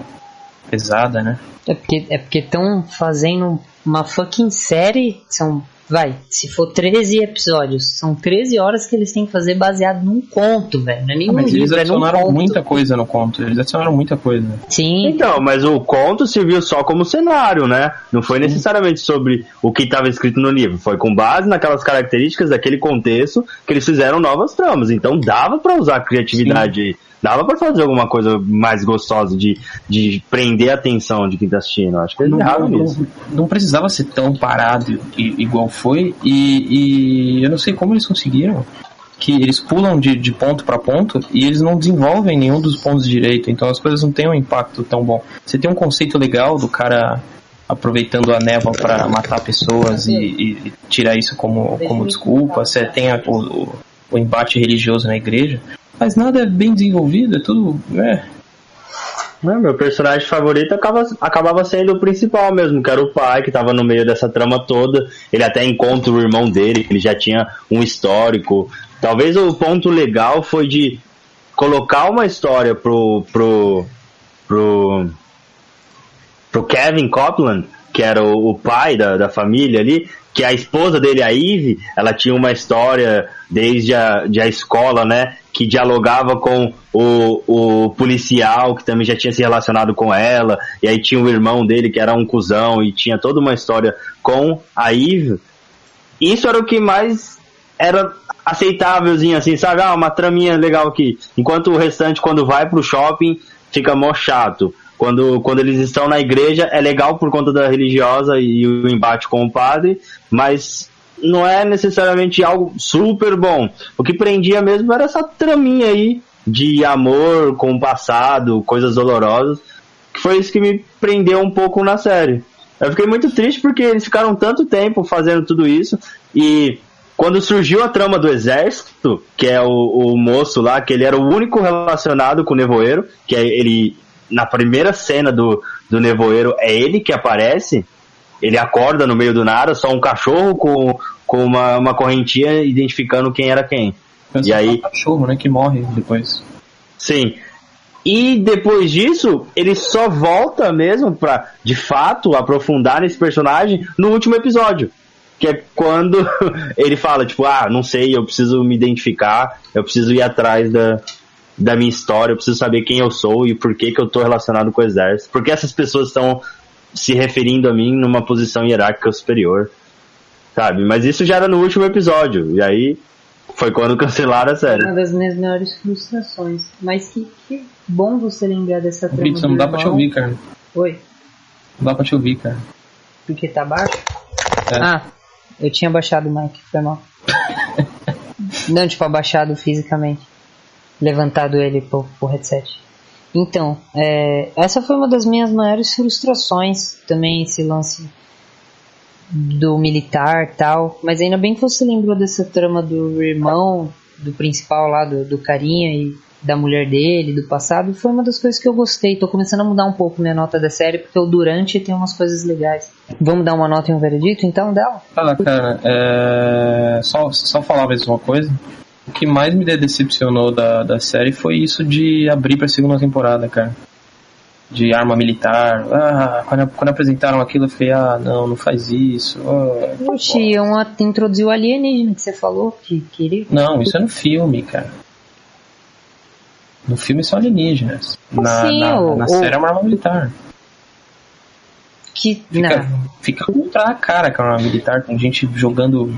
pesada, né? É porque estão fazendo uma fucking série. Se for 13 episódios, são 13 horas que eles têm que fazer baseado num conto, velho. Não é nenhum Mas livro, eles adicionaram é num muita conto. coisa no conto. Eles adicionaram muita coisa. Sim. Então, mas o conto serviu só como cenário, né? Não foi necessariamente sobre o que estava escrito no livro. Foi com base naquelas características daquele contexto que eles fizeram novas tramas. Então dava pra usar a criatividade, dava pra fazer alguma coisa mais gostosa de prender a atenção de quem tá assistindo. Acho que eles erraram nisso. Não precisava ser tão parado igual foi. E eu não sei como eles conseguiram. Que eles pulam de ponto para ponto e eles não desenvolvem nenhum dos pontos direito, então as coisas não têm um impacto tão bom. Você tem um conceito legal do cara aproveitando a névoa para matar pessoas e tirar isso como desculpa. Você tem o embate religioso na igreja, mas nada é bem desenvolvido, é tudo... Meu personagem favorito acabava sendo o principal mesmo, que era o pai, que estava no meio dessa trama toda. Ele até encontra o irmão dele, que ele já tinha um histórico. Talvez o ponto legal foi de colocar uma história pro Kevin Copeland, que era o pai da família ali, que a esposa dele, a Eve, ela tinha uma história desde a escola, né, que dialogava com o policial, que também já tinha se relacionado com ela, e aí tinha o irmão dele, que era um cuzão, e tinha toda uma história com a Eve. Isso era o que mais era aceitávelzinho, assim, sabe? Uma traminha legal aqui. Enquanto o restante, quando vai pro shopping, fica mó chato. Quando eles estão na igreja, é legal por conta da religiosa e o embate com o padre, mas não é necessariamente algo super bom. O que prendia mesmo era essa traminha aí de amor com o passado, coisas dolorosas, que foi isso que me prendeu um pouco na série. Eu fiquei muito triste porque eles ficaram tanto tempo fazendo tudo isso, e quando surgiu a trama do exército, que é o moço lá, que ele era o único relacionado com o nevoeiro, que é ele... Na primeira cena do nevoeiro, é ele que aparece. Ele acorda no meio do nada, só um cachorro com uma correntinha identificando quem era quem. E aí... um cachorro, né, que morre depois. Sim. E depois disso, ele só volta mesmo pra, de fato, aprofundar nesse personagem no último episódio. Que é quando ele fala, tipo, não sei, eu preciso me identificar, eu preciso ir atrás da minha história, eu preciso saber quem eu sou e por que eu tô relacionado com o exército, porque essas pessoas estão se referindo a mim numa posição hierárquica superior, sabe? Mas isso já era no último episódio, e aí foi quando cancelaram a série. Uma das minhas maiores frustrações. Mas que bom você lembrar dessa trama. Brito, não dá pra te ouvir, cara. Oi? Não dá pra te ouvir, cara. Porque tá baixo? É. Eu tinha baixado o mic, foi mal. Não, tipo, abaixado fisicamente. Levantado ele pro headset. Então, essa foi uma das minhas maiores frustrações também, esse lance do militar e tal. Mas ainda bem que você lembrou dessa trama do irmão, do principal lá, do carinha e da mulher dele, do passado. Foi uma das coisas que eu gostei. Tô começando a mudar um pouco minha nota da série, porque o durante tem umas coisas legais. Vamos dar uma nota e um veredito então dela? Cara, só falar mais uma coisa. O que mais me decepcionou da série foi isso de abrir pra segunda temporada, cara. De arma militar. Quando apresentaram aquilo eu fiquei, não faz isso. Oxi, introduziu o alienígena que você falou que queria. Não, isso é no filme, cara. No filme são alienígenas. Na série é uma arma militar. Fica contra a cara com a arma militar, com gente jogando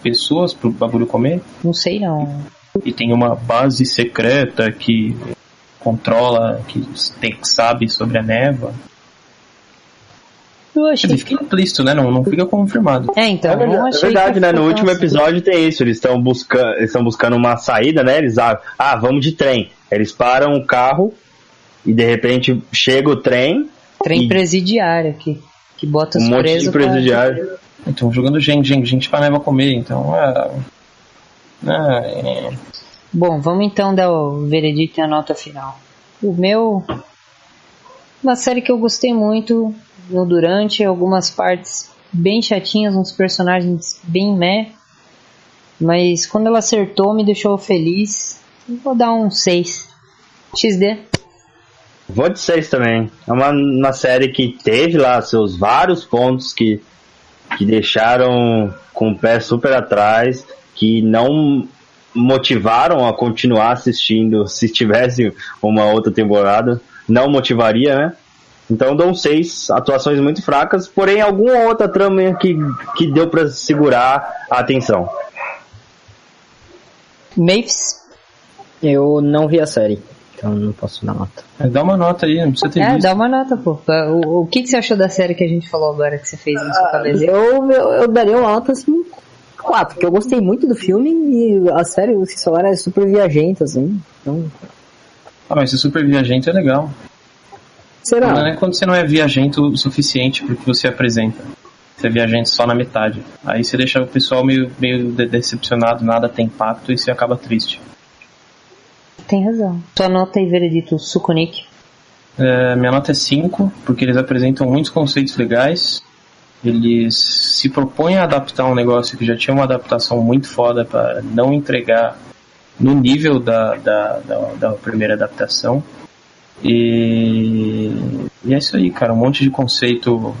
pessoas pro bagulho comer. Não sei não. E tem uma base secreta que controla, que sabe sobre a névoa. Eu achei. Fica implícito, né? Não fica confirmado. Então, é verdade, né? No último episódio tem isso. Eles estão buscando uma saída, né? Eles vamos de trem. Eles param o carro e de repente chega o trem. Trem presidiário aqui, que bota os um monte presos de presidiário. Então, jogando gente pra neva comer, então Bom, vamos então dar o veredito e a nota final. O meu, uma série que eu gostei muito no durante, algumas partes bem chatinhas, uns personagens bem meh, mas quando ela acertou me deixou feliz. Vou dar um 6. XD. Vou de 6 também. É uma série que teve lá seus vários pontos que deixaram com o pé super atrás, que não motivaram a continuar assistindo. Se tivesse uma outra temporada, não motivaria, né? Então dou um 6, atuações muito fracas, porém alguma outra trama que deu pra segurar a atenção. Mavis. Eu não vi a série, então não posso dar nota. Dá uma nota aí, não precisa ter visto. Dá uma nota, pô. O que você achou da série que a gente falou agora, que você fez na sua cabeça? Eu daria uma nota assim, 4, porque eu gostei muito do filme e a série, o que falaram, é super viajenta, assim. Então... mas esse super viajento é legal. Será? Não é quando você não é viajento o suficiente pro que você apresenta. Você é viajante só na metade. Aí você deixa o pessoal meio decepcionado, nada tem impacto e você acaba triste. Tem razão. Tua nota e veredito, Sukunik. Minha nota é 5, porque eles apresentam muitos conceitos legais. Eles se propõem a adaptar um negócio que já tinha uma adaptação muito foda para não entregar no nível da primeira adaptação. E é isso aí, cara. Um monte de conceito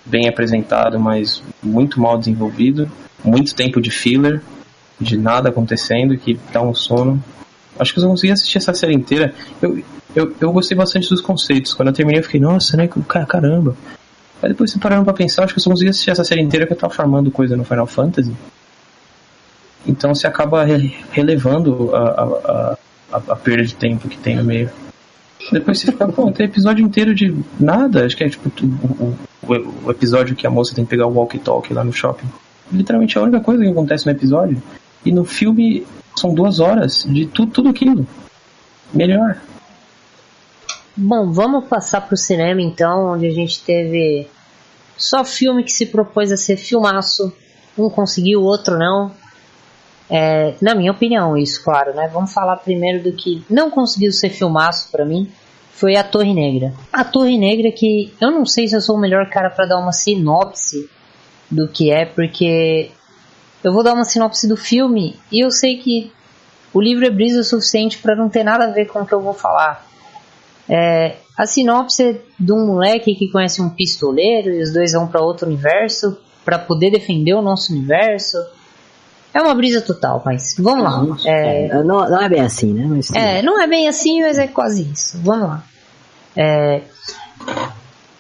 bem apresentado, mas muito mal desenvolvido. Muito tempo de filler, de nada acontecendo, que dá um sono. Acho que eu consegui assistir essa série inteira. Eu gostei bastante dos conceitos. Quando eu terminei, eu fiquei, nossa, né? Caramba. Aí depois, você parando pra pensar, acho que eu só consegui assistir essa série inteira, que eu tava farmando coisa no Final Fantasy. Então você acaba relevando a perda de tempo que tem no meio. Depois você fica, tem episódio inteiro de nada. Acho que é tipo o episódio que a moça tem que pegar o walkie-talkie lá no shopping. Literalmente é a única coisa que acontece no episódio. E no filme são 2 horas de tudo aquilo. Melhor. Bom, vamos passar pro cinema então, onde a gente teve só filme que se propôs a ser filmaço. Um conseguiu, o outro não. Na minha opinião, isso, claro, né? Vamos falar primeiro do que não conseguiu ser filmaço pra mim. Foi A Torre Negra. A Torre Negra, que eu não sei se eu sou o melhor cara pra dar uma sinopse do que é, porque eu vou dar uma sinopse do filme e eu sei que o livro é brisa o suficiente pra não ter nada a ver com o que eu vou falar. A sinopse é de um moleque que conhece um pistoleiro e os dois vão pra outro universo pra poder defender o nosso universo. É uma brisa total, mas vamos lá. Não é bem assim, né? Mas, não é bem assim, mas é quase isso. Vamos lá.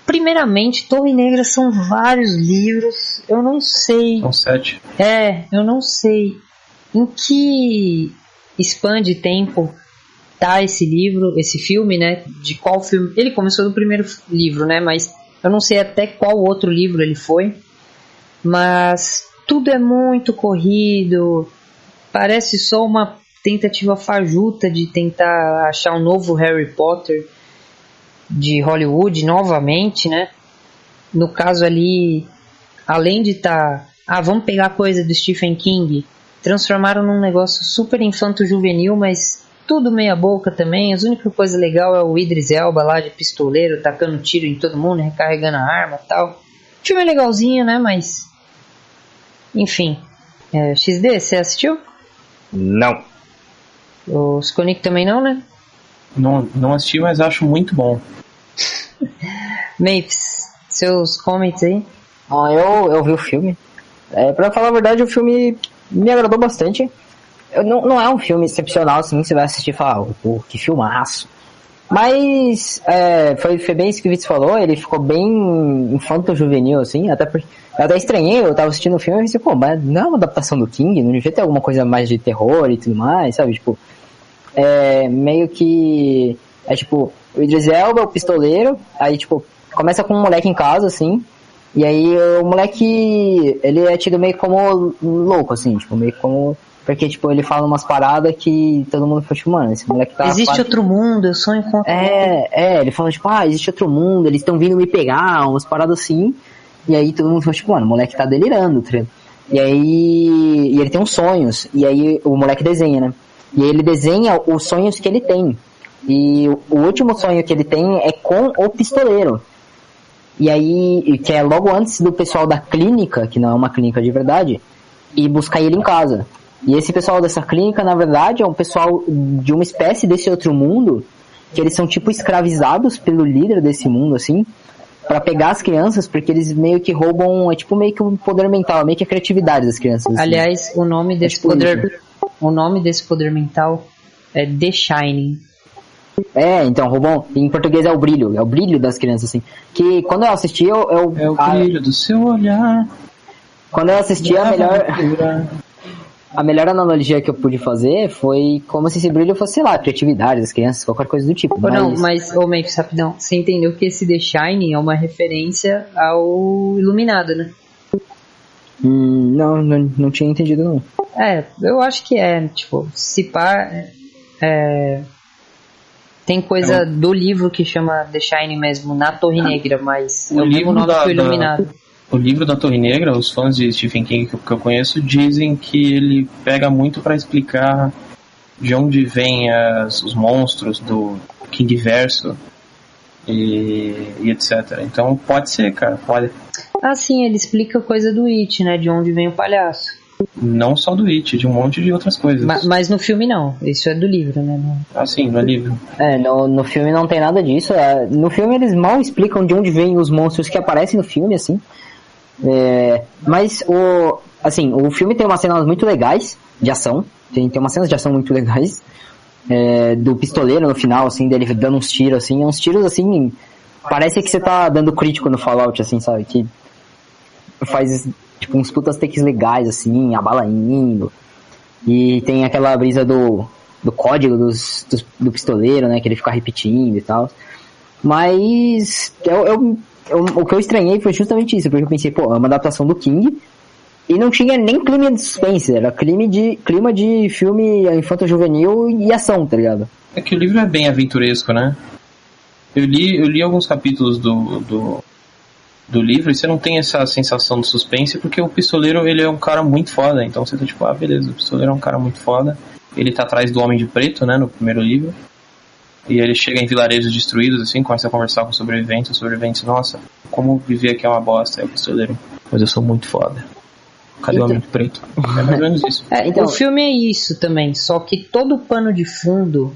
Primeiramente, Torre Negra são vários livros. Eu não sei. São 7. Eu não sei em que span de tempo tá esse livro, esse filme, né? De qual filme. Ele começou do primeiro livro, né? Mas eu não sei até qual outro livro ele foi. Mas tudo é muito corrido. Parece só uma tentativa fajuta de tentar achar um novo Harry Potter de Hollywood novamente, né? No caso ali, além de vamos pegar coisa do Stephen King, transformaram num negócio super infanto-juvenil, mas tudo meia boca também. A única coisa legal é o Idris Elba lá de pistoleiro, tacando tiro em todo mundo, recarregando a arma e tal. O filme é legalzinho, né? Mas enfim. XD, você assistiu? Não. O Skonik também não, né? Não assisti, mas acho muito bom. Mavis, seus comments aí? Eu vi o filme. Pra falar a verdade, o filme me agradou bastante. Não é um filme excepcional, assim, você vai assistir e falar, que filmaço. Mas foi bem isso que o Vitz falou, ele ficou bem infanto-juvenil, assim, eu até estranhei, eu tava assistindo o filme e pensei, mas não é uma adaptação do King, não devia ter alguma coisa mais de terror e tudo mais, sabe, tipo, meio que, tipo, o Idris Elba, o pistoleiro, aí, tipo, começa com um moleque em casa, assim, e aí o moleque, ele é tido meio como louco, assim, tipo, meio como Porque, tipo, ele fala umas paradas que todo mundo fala, tipo, mano, esse moleque tá... Existe outro mundo, eu sonho com... ele fala, tipo, existe outro mundo, eles estão vindo me pegar, umas paradas assim. E aí todo mundo fala, tipo, mano, o moleque tá delirando, tá ligado? E aí... E ele tem uns sonhos, e aí o moleque desenha, né? E aí ele desenha os sonhos que ele tem. E o último sonho que ele tem é com o pistoleiro. E aí, que é logo antes do pessoal da clínica, que não é uma clínica de verdade, ir buscar ele em casa. E esse pessoal dessa clínica, na verdade, é um pessoal de uma espécie desse outro mundo, que eles são tipo escravizados pelo líder desse mundo, assim, pra pegar as crianças, porque eles meio que roubam, é tipo meio que um poder mental, meio que a criatividade das crianças. Assim. Aliás, o nome desse poder mental é The Shining. Então, roubam, em português é o brilho das crianças, assim. Que quando eu assisti, É o brilho do seu olhar. Quando eu assisti, a melhor analogia que eu pude fazer foi como se esse brilho fosse, sei lá, criatividade das crianças, qualquer coisa do tipo. Mas, Memphis, rapidão, você entendeu que esse The Shining é uma referência ao Iluminado, né? Não tinha entendido, não. Eu acho que tipo, se pá... Tem coisa do livro que chama The Shining mesmo, na Torre Negra, mas é o mesmo nome que o Iluminado. O livro da Torre Negra, os fãs de Stephen King que eu conheço dizem que ele pega muito para explicar de onde vêm os monstros do Kingverso e etc. Então pode ser, cara, pode. Sim, ele explica coisa do It, né, de onde vem o palhaço. Não só do It, de um monte de outras coisas. Mas no filme não, isso é do livro, né? Sim, no livro. No filme não tem nada disso. No filme eles mal explicam de onde vêm os monstros que aparecem no filme, assim. Mas o filme tem umas cenas muito legais de ação. Tem umas cenas de ação muito legais. Do pistoleiro no final, assim, dele dando uns tiros, assim. Uns tiros, assim, parece que você tá dando crítico no Fallout, assim, sabe? Que faz... Tipo, uns putas takes legais, assim, a bala indo. E tem aquela brisa do código do pistoleiro, né? Que ele fica repetindo e tal. Mas o que eu estranhei foi justamente isso. Porque eu pensei, é uma adaptação do King. E não tinha nem clima de suspense. Era clima de filme infanto-juvenil e ação, tá ligado? É que o livro é bem aventuresco, né? Eu li alguns capítulos do livro, e você não tem essa sensação de suspense, porque o pistoleiro, ele é um cara muito foda, então você tá tipo, beleza, o pistoleiro é um cara muito foda, ele tá atrás do Homem de Preto, né, no primeiro livro, e ele chega em vilarejos destruídos, assim, começa a conversar com os sobreviventes, nossa, como viver aqui é uma bosta, é o pistoleiro, mas eu sou muito foda. Cadê o Homem de Preto? É mais ou menos isso. O filme é isso também, só que todo o pano de fundo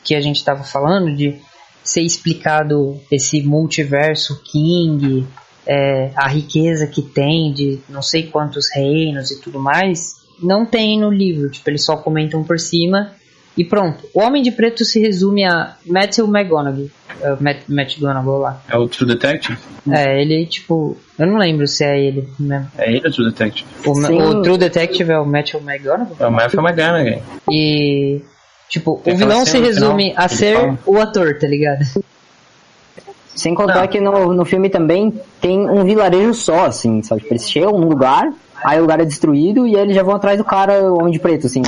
que a gente tava falando, de ser explicado esse multiverso King, a riqueza que tem de não sei quantos reinos e tudo mais, não tem no livro, tipo, eles só comentam por cima e pronto. O Homem de Preto se resume a Matthew McConaughey, McGonagall lá. É o True Detective? Ele, tipo, eu não lembro se é ele mesmo. É ele o True Detective? O True Detective é o Matthew McConaughey? É o Matthew McConaughey. E... Tipo, o vilão se resume a ser o ator, tá ligado? Sem contar que no filme também tem um vilarejo só, assim, sabe? Eles chegam num lugar, aí o lugar é destruído e aí eles já vão atrás do cara, o Homem de Preto, assim.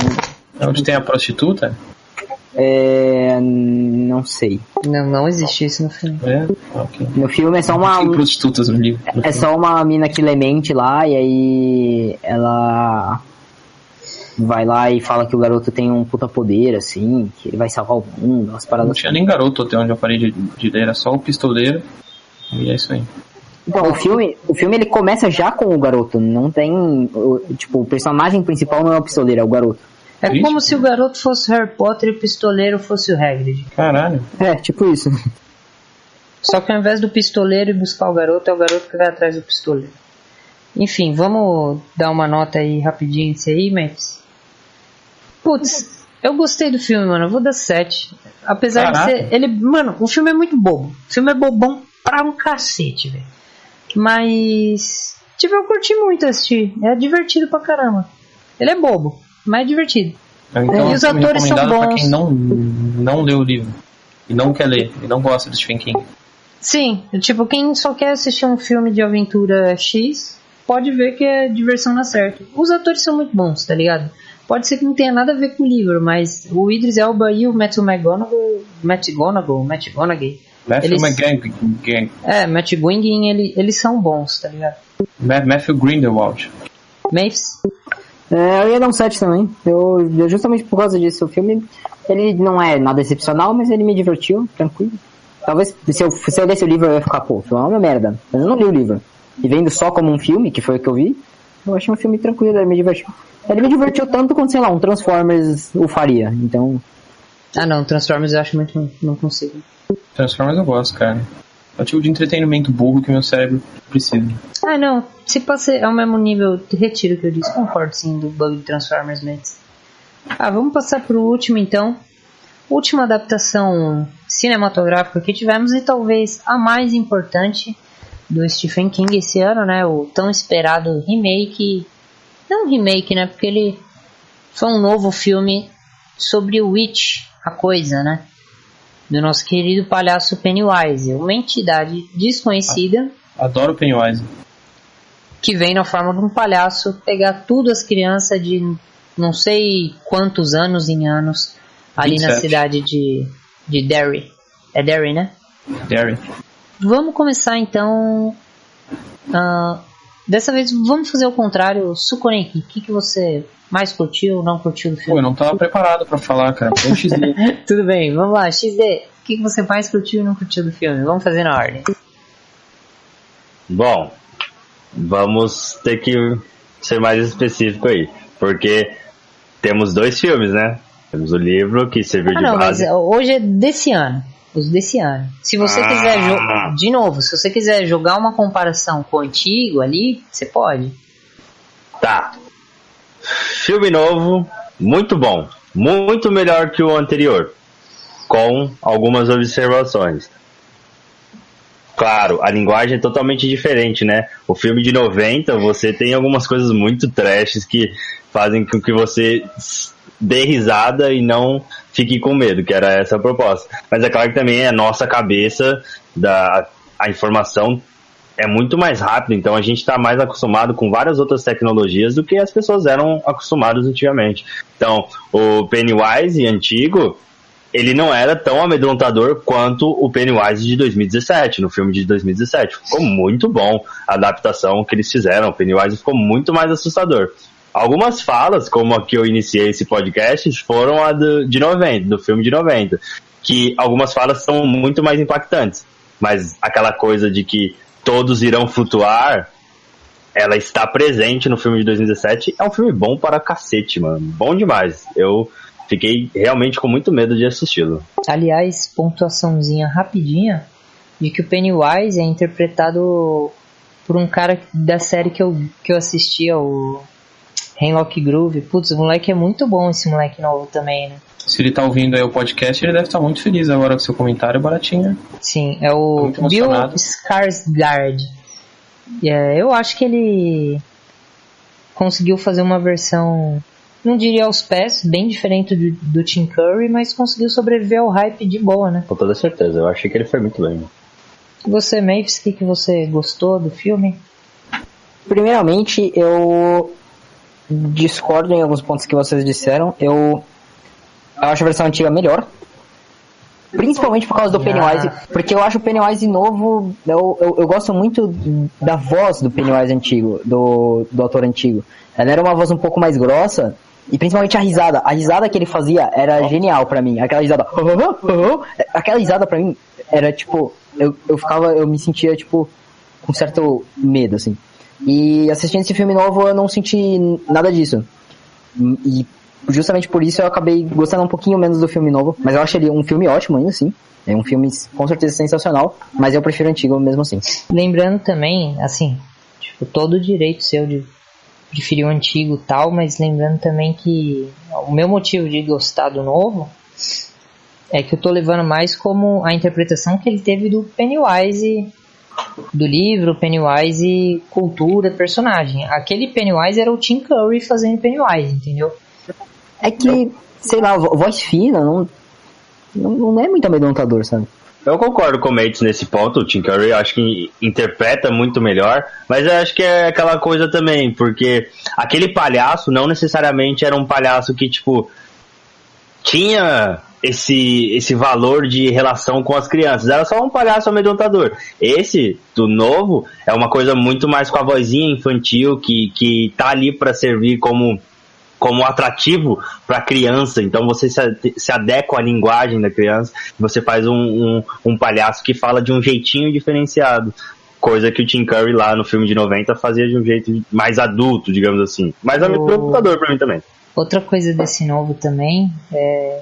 Onde tem a prostituta? Não sei. Não existe isso no filme. Okay. No filme é só uma... Tem prostitutas no livro. Só uma mina que lê mente lá, e aí ela... vai lá e fala que o garoto tem um puta poder, assim, que ele vai salvar o mundo, umas paradas. Não tinha nem garoto até onde eu parei de ler, era só o pistoleiro, e é isso aí. Então, o filme ele começa já com o garoto, não tem, o personagem principal não é o pistoleiro, é o garoto. É como se o garoto fosse o Harry Potter e o pistoleiro fosse o Hagrid. Caralho. Tipo isso. Só que ao invés do pistoleiro ir buscar o garoto, é o garoto que vai atrás do pistoleiro. Enfim, vamos dar uma nota aí rapidinho isso aí, Memphis. Putz, eu gostei do filme, mano. Eu vou dar 7. Apesar de ser... Mano, o filme é muito bobo. O filme é bobão pra um cacete, velho. Mas... eu curti muito assistir. É divertido pra caramba. Ele é bobo, mas é divertido. Então, e os atores são bons. Pra quem não leu o livro, e não quer ler, e não gosta do Stephen King. Sim, quem só quer assistir um filme de aventura X, pode ver que é diversão na certa. Os atores são muito bons, tá ligado? Pode ser que não tenha nada a ver com o livro, mas o Idris Elba e o Matthew McConaughey, Matt Guigan, eles são bons, tá ligado? Matthew Grindelwald. Maves? Eu ia dar um 7 também. Eu justamente por causa disso, o filme, ele não é nada excepcional, mas ele me divertiu, tranquilo. Talvez, se eu lesse o livro, eu ia ficar, pô, foi uma merda. Mas eu não li o livro. E vendo só como um filme, que foi o que eu vi, eu achei um filme tranquilo, ele me divertiu. Ele me divertiu tanto quanto, sei lá, um Transformers o faria, então... Ah não, Transformers eu acho muito ruim, não consigo. Transformers eu gosto, cara. É o tipo de entretenimento burro que meu cérebro precisa. Ah não, se passa ao mesmo nível, retiro o que eu disse, concordo sim do bug de Transformers, mates. Vamos passar pro último então. Última adaptação cinematográfica que tivemos e talvez a mais importante do Stephen King esse ano, né? O tão esperado remake... Não remake, né? Porque ele foi um novo filme sobre o Witch, a coisa, né? Do nosso querido palhaço Pennywise. Uma entidade desconhecida. Adoro Pennywise. Que vem na forma de um palhaço pegar tudo as crianças de não sei quantos anos em anos ali 27. Na cidade de Derry. É Derry, né? Derry. Vamos começar então... Dessa vez vamos fazer o contrário. Sukoneki, o que você mais curtiu ou não curtiu do filme? Pô, eu não tava preparado pra falar, cara. Foi XD. Tudo bem, vamos lá. XD, o que você mais curtiu e não curtiu do filme? Vamos fazer na ordem. Bom, vamos ter que ser mais específico aí. Porque temos 2 filmes, né? Temos o livro que serviu de base. Mas hoje é desse ano. Os desse ano. Se você quiser de novo, se você quiser jogar uma comparação com o antigo ali, você pode. Tá. Filme novo, muito bom. Muito melhor que o anterior. Com algumas observações. Claro, a linguagem é totalmente diferente, né? O filme de 90, você tem algumas coisas muito trashes que fazem com que você dê risada e não fique com medo, que era essa a proposta. Mas é claro que também a nossa cabeça, a informação é muito mais rápida, então a gente está mais acostumado com várias outras tecnologias do que as pessoas eram acostumadas antigamente. Então, o Pennywise antigo, ele não era tão amedrontador quanto o Pennywise de 2017, no filme de 2017. Ficou muito bom a adaptação que eles fizeram, o Pennywise ficou muito mais assustador. Algumas falas, como a que eu iniciei esse podcast, foram a de 90, do filme de 90, que algumas falas são muito mais impactantes, mas aquela coisa de que todos irão flutuar, ela está presente no filme de 2017, é um filme bom para cacete, mano, bom demais. Eu fiquei realmente com muito medo de assisti-lo. Aliás, pontuaçãozinha rapidinha, de que o Pennywise é interpretado por um cara da série que eu assistia, o Hemlock Groove. Putz, o moleque é muito bom, esse moleque novo também, né? Se ele tá ouvindo aí o podcast, ele deve estar muito feliz agora com seu comentário baratinho. Sim, é o Bill Skarsgård. Eu acho que ele conseguiu fazer uma versão, não diria aos pés, bem diferente do Tim Curry, mas conseguiu sobreviver ao hype de boa, né? Com toda certeza, eu achei que ele foi muito bem. E você, Mavis, o que você gostou do filme? Primeiramente, eu discordo em alguns pontos que vocês disseram. Eu acho a versão antiga melhor, principalmente por causa do Pennywise, porque eu acho o Pennywise novo, eu gosto muito da voz do Pennywise antigo, do autor antigo. Ela era uma voz um pouco mais grossa, e principalmente a risada que ele fazia era genial pra mim. Aquela risada pra mim era tipo, eu me sentia tipo com certo medo, assim. E assistindo esse filme novo eu não senti nada disso. E justamente por isso eu acabei gostando um pouquinho menos do filme novo. Mas eu acho ele um filme ótimo ainda, sim. É um filme com certeza sensacional. Mas eu prefiro o antigo mesmo assim. Lembrando também, assim, tipo, todo o direito seu de preferir o antigo e tal. Mas lembrando também que o meu motivo de gostar do novo é que eu tô levando mais como a interpretação que ele teve do Pennywise, do livro Pennywise, cultura, personagem. Aquele Pennywise era o Tim Curry fazendo Pennywise, entendeu? É que, sei lá, voz fina, não é muito amedrontador, sabe? Eu concordo com o Mates nesse ponto. O Tim Curry eu acho que interpreta muito melhor, mas eu acho que é aquela coisa também, porque aquele palhaço não necessariamente era um palhaço que, tipo, tinha esse valor de relação com as crianças. Era só um palhaço amedrontador. Esse, do novo, é uma coisa muito mais com a vozinha infantil, que tá ali para servir como atrativo para a criança. Então você se adequa à linguagem da criança, você faz um palhaço que fala de um jeitinho diferenciado, coisa que o Tim Curry lá no filme de 90 fazia de um jeito mais adulto, digamos assim, mas é muito preocupador para mim também. Outra coisa desse novo também é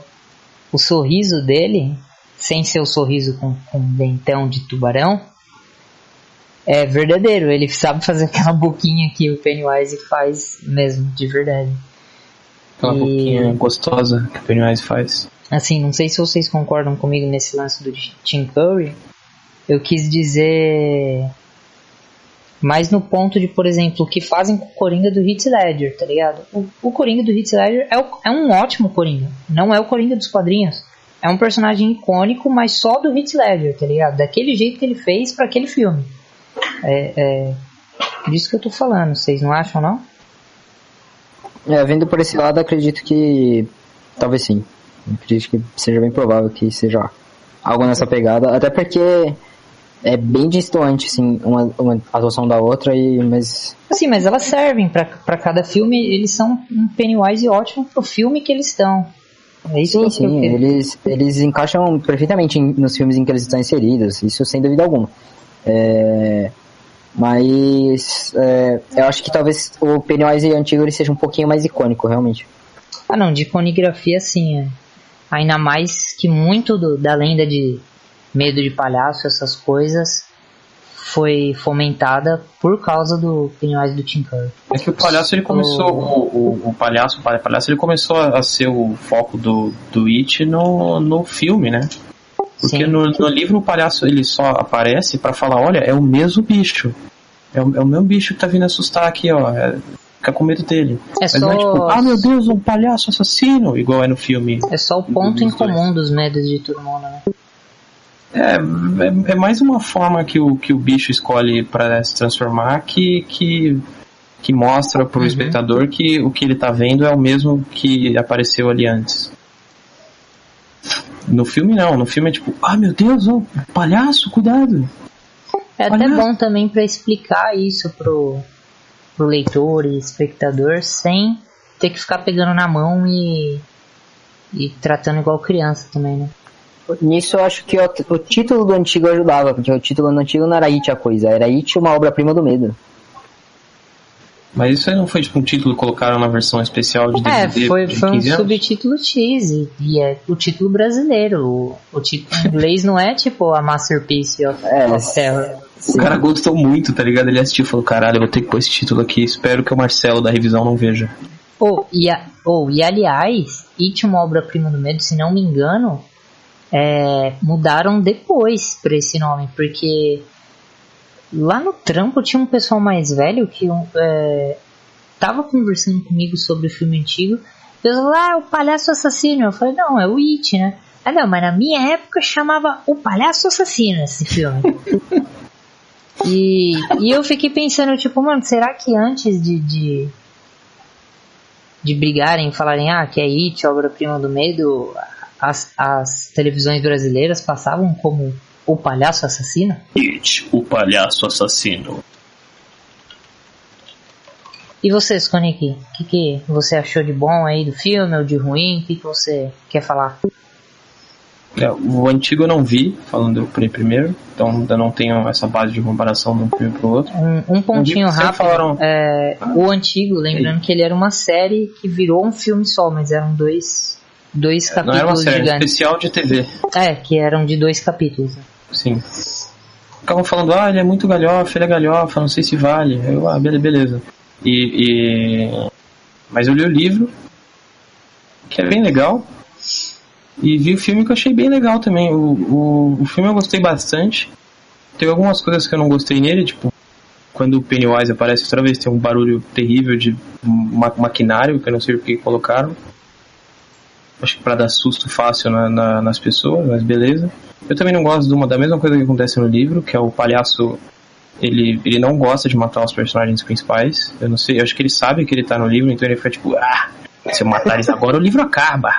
o sorriso dele, sem ser o sorriso com dentão de tubarão, é verdadeiro. Ele sabe fazer aquela boquinha que o Pennywise faz mesmo, de verdade. Aquela boquinha gostosa que o Pennywise faz. Assim, não sei se vocês concordam comigo nesse lance do Tim Curry. Eu quis dizer mais no ponto de, por exemplo, o que fazem com o Coringa do Heath Ledger, tá ligado? O Coringa do Heath Ledger é um ótimo Coringa. Não é o Coringa dos quadrinhos. É um personagem icônico, mas só do Heath Ledger, tá ligado? Daquele jeito que ele fez pra aquele filme. É disso que eu tô falando, vocês não acham, não? Vendo por esse lado, acredito que talvez sim. Acredito que seja bem provável que seja algo nessa pegada, até porque é bem distante, assim, uma atuação da outra, mas... Assim, mas elas servem pra cada filme, eles são um Pennywise ótimo pro filme que eles estão. É isso sim, que eu eles encaixam perfeitamente nos filmes em que eles estão inseridos, isso sem dúvida alguma. Mas eu acho que talvez o Pennywise antigo ele seja um pouquinho mais icônico, realmente. Ah não, de iconografia sim. Ainda mais que muito da lenda de Medo de Palhaço, essas coisas, foi fomentada por causa do Pennywise do Tim Curry. É que o palhaço ele começou, o palhaço ele começou a ser o foco do It no filme, né? Porque no livro o palhaço ele só aparece pra falar, olha, é o mesmo bicho. É o mesmo bicho que tá vindo assustar aqui, ó. Fica com medo dele. Mas não é tipo, meu Deus, um palhaço assassino, igual é no filme. É só o ponto em comum dos medos de todo mundo, né? É mais uma forma que o bicho escolhe pra se transformar que mostra pro espectador que o que ele tá vendo é o mesmo que apareceu ali antes. No filme não, no filme é tipo, meu Deus, palhaço, cuidado. É até bom também pra explicar isso pro leitor e espectador sem ter que ficar pegando na mão e tratando igual criança também, né? Nisso eu acho que o título do antigo ajudava, porque o título do antigo não era It a coisa, era It uma obra-prima do medo. Mas isso aí não foi tipo um título que colocaram na versão especial de DVD? Foi um subtítulo X, e é o título brasileiro. O título em inglês não é tipo a Masterpiece of Terror. O cara gostou muito, tá ligado? Ele assistiu e falou, caralho, eu vou ter que pôr esse título aqui, espero que o Marcelo da revisão não veja. E aliás, It uma obra-prima do medo, se não me engano, mudaram depois pra esse nome, porque lá no trampo tinha um pessoal mais velho que tava conversando comigo sobre o filme antigo. Eles falaram, o Palhaço Assassino. Eu falei, não, é o It, né? Não, mas na minha época chamava o Palhaço Assassino esse filme. e eu fiquei pensando, tipo, mano, será que antes de brigarem e falarem que é It, obra-prima do medo, as televisões brasileiras passavam como o Palhaço Assassino? It, o Palhaço Assassino. E você, Sonic, o que você achou de bom aí do filme ou de ruim? O que você quer falar? O antigo eu não vi, falando primeiro, então ainda não tenho essa base de comparação de um filme pro outro. Um pontinho rápido, o antigo, lembrando que ele era uma série que virou um filme só, mas eram dois capítulos. Não era uma série, gigantes. Especial de TV. Que eram de 2 capítulos. Sim. Ficavam falando, ele é muito galhofa, ele é galhofa, não sei se vale. Eu, beleza. Mas eu li o livro, que é bem legal, e vi o filme que eu achei bem legal também. O filme eu gostei bastante. Teve algumas coisas que eu não gostei nele, tipo, quando o Pennywise aparece outra vez, tem um barulho terrível de maquinário, que eu não sei o que colocaram. acho que pra dar susto fácil nas pessoas, mas beleza. Eu também não gosto da mesma coisa que acontece no livro, que é o palhaço, ele não gosta de matar os personagens principais. Eu não sei, eu acho que ele sabe que ele tá no livro, então ele fica tipo, se eu matar eles agora o livro acaba.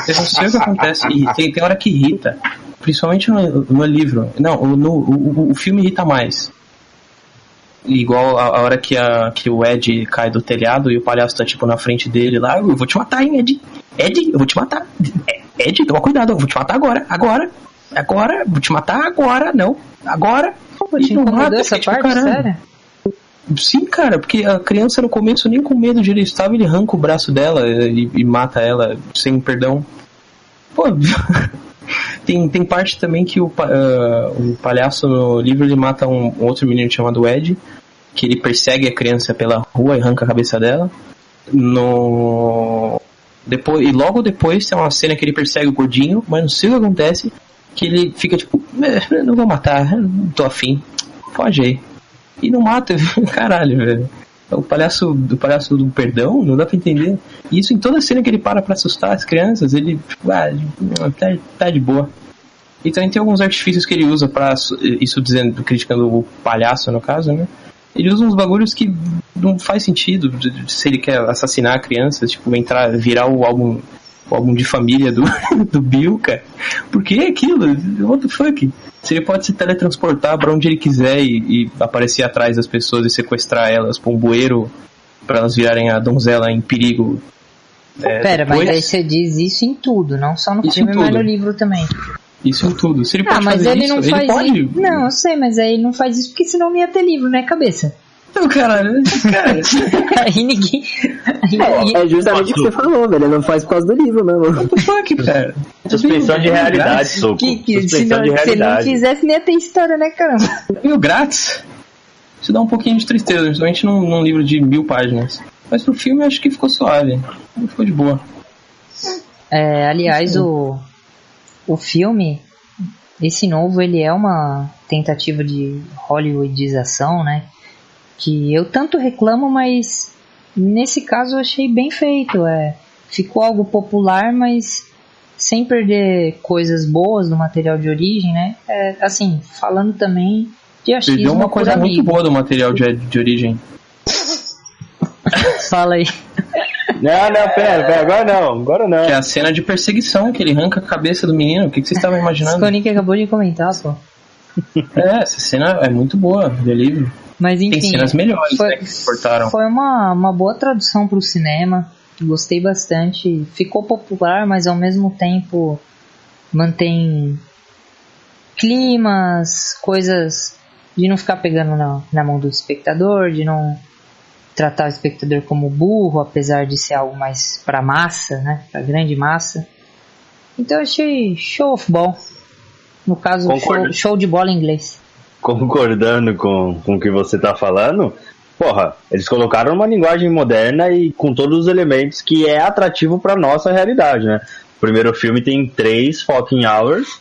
Eu não sei o que acontece, e tem hora que irrita, principalmente no livro. Não, o filme irrita mais. Igual a hora que o Ed cai do telhado e o palhaço tá tipo na frente dele lá, eu vou te matar, hein, Ed? Ed, eu vou te matar. Ed, toma cuidado, eu vou te matar agora, vou te matar agora, não, agora. Pô, te incomodou essa parte, sério? Sim, cara, porque a criança no começo nem com medo de ele estava, ele arranca o braço dela e mata ela sem perdão. Pô, tem parte também que o palhaço no livro ele mata um outro menino chamado Ed, que ele persegue a criança pela rua e arranca a cabeça dela. E logo depois tem uma cena que ele persegue o gordinho, mas não sei o que acontece, que ele fica tipo, não vou matar, não tô afim, foge aí. E não mata, caralho, velho. O palhaço do perdão, não dá pra entender. E isso em toda cena que ele para pra assustar as crianças, ele tipo, tá de boa. E também tem alguns artifícios que ele usa pra isso, criticando o palhaço no caso, né? Ele usa uns bagulhos que não faz sentido, se ele quer assassinar a criança, tipo, virar o álbum de família do Bill, cara. Por que aquilo? What the fuck? Se ele pode se teletransportar pra onde ele quiser e aparecer atrás das pessoas e sequestrar elas pra um bueiro, pra elas virarem a donzela em perigo. Pera, mas aí você diz isso em tudo, não só no filme, mas no livro também. Isso em tudo. Se ele pode mas fazer ele isso, não faz ele pode. Isso. Não, eu sei, mas aí ele não faz isso porque senão não ia ter livro, né, cabeça? Não, caralho. Aí ninguém. É justamente o que você falou, velho. Ele não faz por causa do livro, mesmo. What the fuck, cara? Suspensão de realidade, Soco. Suspensão de realidade. Se ele não fizesse, nem ia ter história, né, caramba? Meio grátis. Isso dá um pouquinho de tristeza, principalmente num livro de 1000 páginas. Mas pro filme eu acho que ficou suave. Ficou de boa. Aliás, o filme, esse novo, ele é uma tentativa de hollywoodização, né? Que eu tanto reclamo, mas nesse caso eu achei bem feito. Ficou algo popular, mas sem perder coisas boas do material de origem, né? Assim, falando também de achismo. Perdeu uma coisa muito boa do material de origem. Fala aí. Não, pera, agora não. Que é a cena de perseguição, que ele arranca a cabeça do menino. O que vocês estavam imaginando? O Sonic acabou de comentar, pô. Essa cena é muito boa, de livro. Mas enfim, tem cenas melhores, né, que se cortaram. Foi uma boa tradução pro cinema. Gostei bastante. Ficou popular, mas ao mesmo tempo mantém climas, coisas de não ficar pegando na mão do espectador, de não tratar o espectador como burro, apesar de ser algo mais pra massa, né? Pra grande massa. Então eu achei show of ball. No caso, show de bola em inglês. Concordando com o que você tá falando, porra, eles colocaram uma linguagem moderna e com todos os elementos que é atrativo pra nossa realidade, né? O primeiro filme tem 3 fucking hours,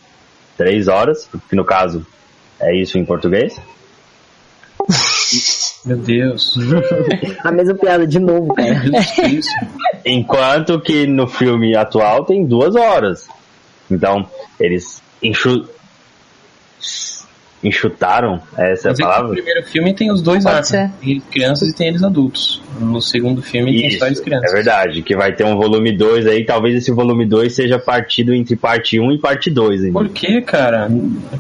3 horas, que no caso é isso em português. Meu Deus. A mesma piada de novo, cara. Enquanto que no filme atual tem 2 horas. Então, eles enxutaram, essa é a palavra? No primeiro filme tem os 2 arcos, tem crianças e tem eles adultos. No segundo filme tem só as crianças. É verdade, que vai ter um volume 2 aí, talvez esse volume 2 seja partido entre parte 1 e parte 2. Por que, cara?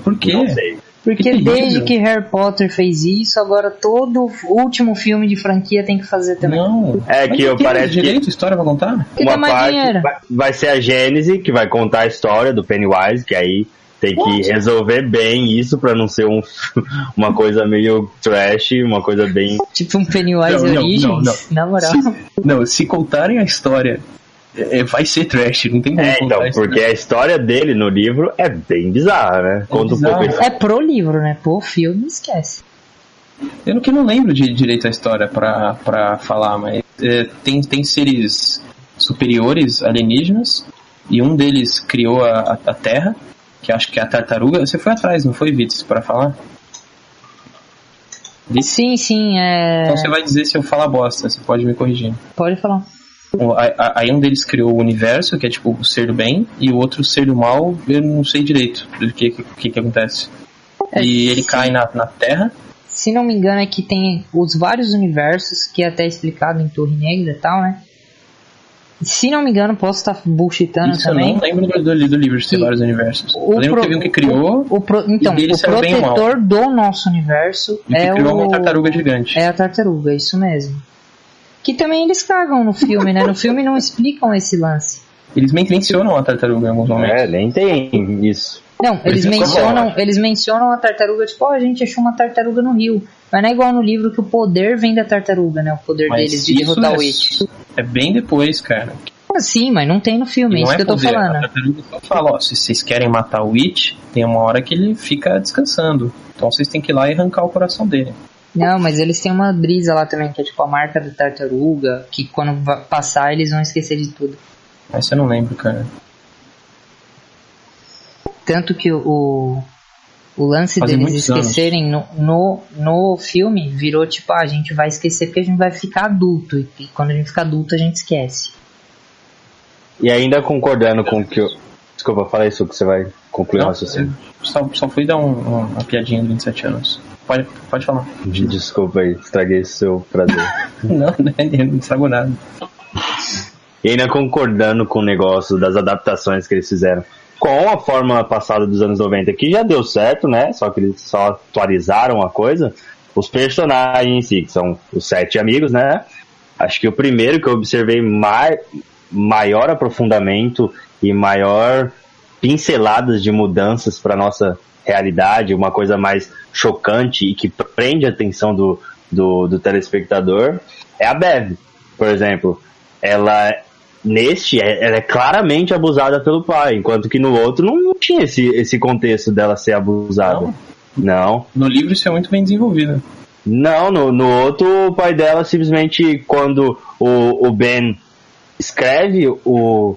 Por quê? Não sei. Porque desde que Harry Potter fez isso, agora todo último filme de franquia tem que fazer também. Não. Parece direito, história pra contar? Uma parte vai ser a Gênese, que vai contar a história do Pennywise, que aí tem que resolver bem isso pra não ser uma coisa meio trash, uma coisa bem... Tipo um Pennywise Origins, na moral. Se contarem a história, vai ser trash, não tem como contar. Então, porque a história dele no livro é bem bizarra, né? Conta um pouco isso. É pro livro, né? Pro filme, esquece. Eu não lembro direito a história pra falar, mas tem seres superiores alienígenas, e um deles criou a Terra, que acho que é a tartaruga. Você foi atrás, não foi, Vitz, pra falar? Sim. Então você vai dizer se eu falar bosta, você pode me corrigir. Pode falar. Aí um deles criou o universo, que é tipo o ser do bem, e o outro o ser do mal, eu não sei direito do que acontece. E ele cai na Terra. Se não me engano é que tem os vários universos, que é até explicado em Torre Negra e tal, né? Se não me engano, posso estar bullshitando Isso também. Eu não lembro do livro de ter vários universos. Eu lembro que teve um que criou. Então, o protetor do nosso universo é criou uma tartaruga gigante. É a tartaruga, isso mesmo. Que também eles cagam no filme, né? No filme não explicam esse lance. Eles mencionam a tartaruga em alguns momentos. Nem tem isso. Não, eles mencionam a tartaruga, tipo, a gente achou uma tartaruga no rio. Mas não é igual no livro que o poder vem da tartaruga, né? O poder deles de derrotar o It. É bem depois, cara. Sim, mas não tem no filme, é isso que eu tô falando. A tartaruga só fala, se vocês querem matar o It, tem uma hora que ele fica descansando. Então vocês têm que ir lá e arrancar o coração dele. Não, mas eles têm uma brisa lá também, que é tipo a marca da tartaruga, que quando passar eles vão esquecer de tudo. Essa eu não lembro, cara. Tanto que o lance deles esquecerem no filme virou tipo, a gente vai esquecer porque a gente vai ficar adulto. E quando a gente fica adulto a gente esquece. E ainda concordando com o que eu... Desculpa, fala isso que você vai concluir o raciocínio. Só fui dar uma piadinha de 27 anos. Pode falar. Desculpa aí, estraguei o seu prazer. não estragou nada. E ainda concordando com o negócio das adaptações que eles fizeram com a fórmula passada dos anos 90, que já deu certo, né? Só que eles só atualizaram a coisa. Os personagens em si, que são os 7 amigos, né? Acho que o primeiro que eu observei maior aprofundamento e maior pinceladas de mudanças para nossa realidade, uma coisa mais chocante e que prende a atenção do telespectador, é a Bev, por exemplo. Ela é claramente abusada pelo pai, enquanto que no outro não tinha esse contexto dela ser abusada. Não. No livro isso é muito bem desenvolvido. Não, no outro o pai dela simplesmente, quando o Ben escreve o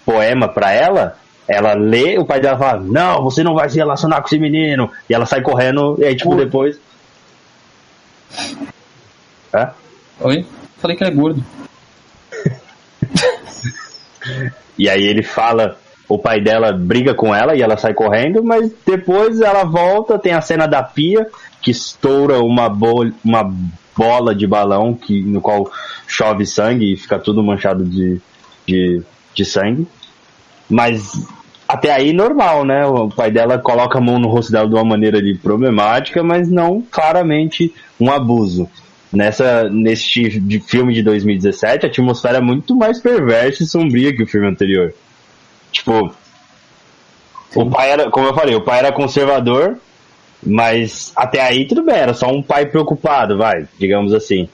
poema pra ela lê, o pai dela fala, não, você não vai se relacionar com esse menino, e ela sai correndo, e aí tipo depois... Oi? Falei que ele é gordo. E aí ele fala, o pai dela briga com ela e ela sai correndo, mas depois ela volta, tem a cena da pia, que estoura uma bola de balão no qual chove sangue e fica tudo manchado de sangue. Mas até aí normal, né? O pai dela coloca a mão no rosto dela de uma maneira ali problemática, mas não claramente um abuso. Nesse filme de 2017, a atmosfera é muito mais perversa e sombria que o filme anterior. Tipo, o pai era, como eu falei, o pai era conservador, mas até aí tudo bem, era só um pai preocupado, digamos assim.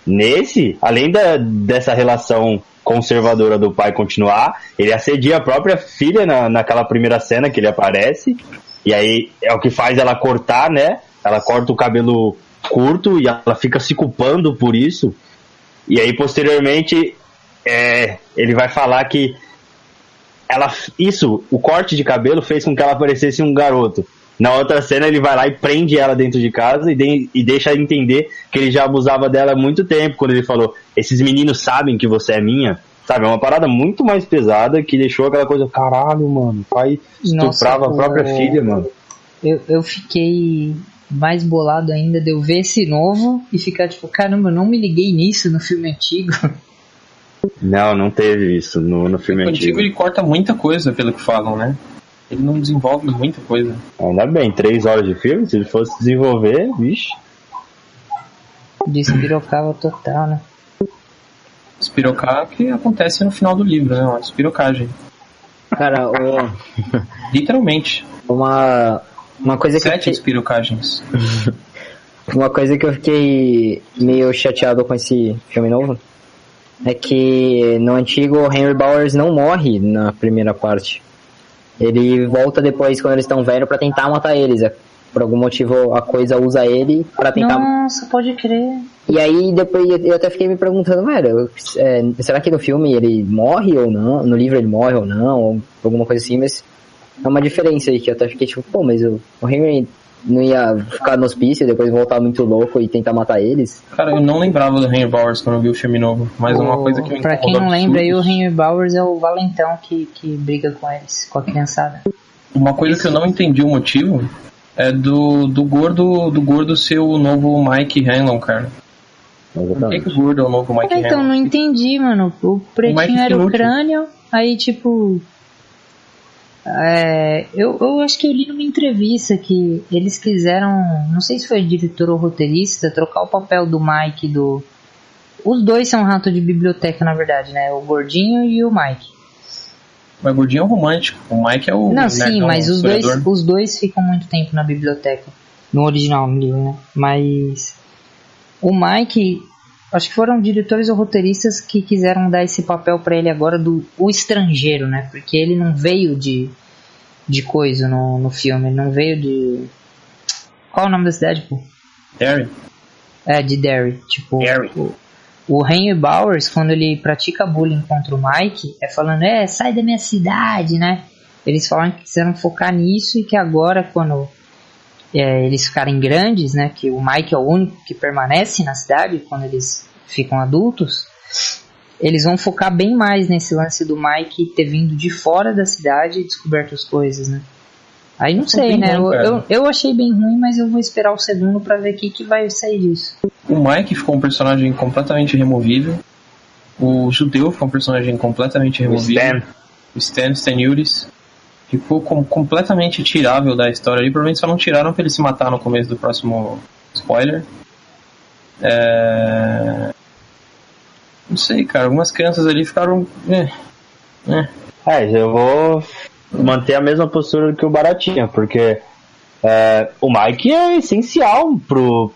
Nesse, além dessa relação conservadora do pai continuar, ele assedia a própria filha naquela primeira cena que ele aparece, e aí é o que faz ela cortar, né? Ela corta o cabelo curto e ela fica se culpando por isso. E aí posteriormente ele vai falar que o corte de cabelo fez com que ela parecesse um garoto. Na outra cena ele vai lá e prende ela dentro de casa e deixa ela entender que ele já abusava dela há muito tempo, quando ele falou, esses meninos sabem que você é minha. Sabe, é uma parada muito mais pesada que deixou aquela coisa, caralho, mano, o pai estuprava a própria filha, mano. Eu fiquei mais bolado ainda de eu ver esse novo e ficar tipo, caramba, eu não me liguei nisso no filme antigo. Não teve isso no filme antigo. O antigo ele corta muita coisa, pelo que falam, né? Ele não desenvolve muita coisa. Ainda bem, 3 horas de filme, se ele fosse desenvolver, vixe. Despirocava total, né? Espirocar que acontece no final do livro, né? Uma espirocagem. Cara, literalmente. Uma coisa que 7 espirocagens. Uma coisa que eu fiquei meio chateado com esse filme novo é que no antigo o Henry Bowers não morre na primeira parte. Ele volta depois, quando eles estão velhos, pra tentar matar eles. Por algum motivo a coisa usa ele pra tentar... Nossa, pode crer. E aí depois eu até fiquei me perguntando, velho, será que no filme ele morre ou não? No livro ele morre ou não? Ou alguma coisa assim, mas é uma diferença aí que eu até fiquei tipo, pô, mas o Henry não ia ficar no hospício e depois voltar muito louco e tentar matar eles. Cara, eu não lembrava do Henry Bowers quando eu vi o filme novo, mas uma coisa que me Pra quem não lembra, aí o Henry Bowers é o valentão que briga com eles, com a criançada. Uma coisa que eu não entendi o motivo é do gordo ser o novo Mike Hanlon, cara. Por que o gordo é o novo Mike Hanlon? Então, não entendi, mano. O pretinho era o crânio, aí tipo... eu acho que eu li numa entrevista que eles quiseram, não sei se foi diretor ou roteirista, trocar o papel do Mike e do... Os dois são rato de biblioteca, na verdade, né? O gordinho e o Mike. Mas o gordinho é o romântico, o Mike é o... Não, sim, mas os dois ficam muito tempo na biblioteca. No original, no livro, né? Mas o Mike, acho que foram diretores ou roteiristas que quiseram dar esse papel pra ele agora do o estrangeiro, né? Porque ele não veio de coisa no filme, ele não veio de... Qual é o nome da cidade, pô? Derry. De Derry. Tipo, Derry. O Henry Bowers, quando ele pratica bullying contra o Mike, falando, sai da minha cidade, né? Eles falam que quiseram focar nisso e que agora, quando eles ficarem grandes, né? Que o Mike é o único que permanece na cidade quando eles ficam adultos, eles vão focar bem mais nesse lance do Mike ter vindo de fora da cidade e descoberto as coisas, né? Aí não sei, né? Eu achei bem ruim, mas eu vou esperar o segundo pra ver o que vai sair disso. O Mike ficou um personagem completamente removível. O judeu ficou um personagem completamente removível. O Stan Uris ficou completamente tirável da história ali. Provavelmente só não tiraram pra ele se matar no começo do próximo spoiler. Não sei, cara. Algumas crianças ali ficaram... Eu vou manter a mesma postura que o Baratinha, porque o Mike é essencial pro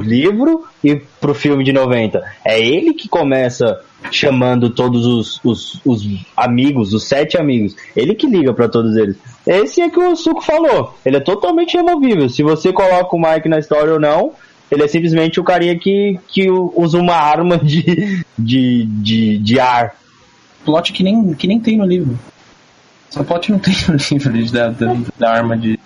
livro e pro filme de 90. É ele que começa chamando todos os amigos, os 7 amigos. Ele que liga pra todos eles. Esse é que o Suco falou. Ele é totalmente removível. Se você coloca o Mike na história ou não, ele é simplesmente o carinha que usa uma arma de ar. Plot que nem tem no livro. Essa plot não tem no livro da arma de...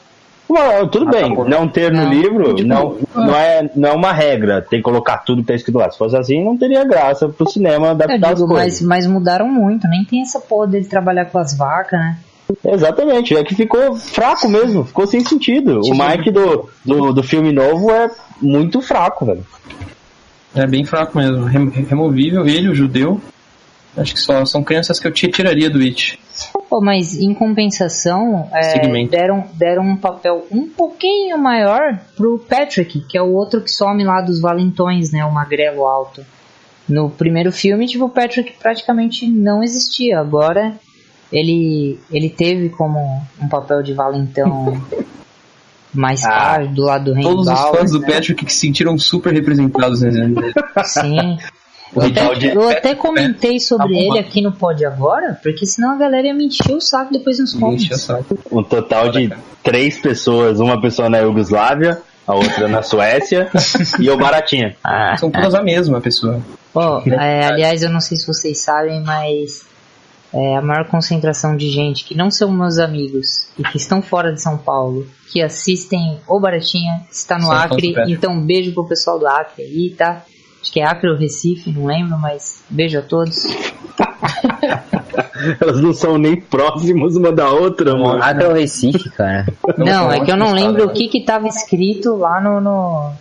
Tudo bem, não ter no livro não é uma regra. Tem que colocar tudo que tá escrito lá. Se fosse assim, não teria graça pro cinema adaptar as coisas. Mas mudaram muito, nem tem essa porra dele trabalhar com as vacas, né? Exatamente, é que ficou fraco mesmo, ficou sem sentido. O Mike do filme novo é muito fraco, velho. É bem fraco mesmo, removível. Ele, o judeu, acho que só são crianças que eu tiraria do It. Mas em compensação, deram um papel um pouquinho maior pro Patrick, que é o outro que some lá dos valentões, né? O magrelo alto. No primeiro filme, tipo, o Patrick praticamente não existia. Agora ele teve como um papel de valentão mais caro do lado do Henry Bowers. Todos os fãs do Patrick que se sentiram super representados, né? Sim. Eu até comentei sobre ele aqui no Pod Agora, porque senão a galera ia me encher o saco depois nos comments. Um total de 3 pessoas, uma pessoa na Iugoslávia, a outra na Suécia e o Baratinha. São todas a mesma pessoa. Aliás, eu não sei se vocês sabem, mas a maior concentração de gente que não são meus amigos e que estão fora de São Paulo, que assistem o Baratinha, está no Acre. Então um beijo pro pessoal do Acre aí, tá? Acho que é Acre ou Recife, não lembro, mas beijo a todos. Elas não são nem próximas uma da outra, mano. Acre ou Recife, cara? Não, é que eu não lembro o que tava escrito lá no...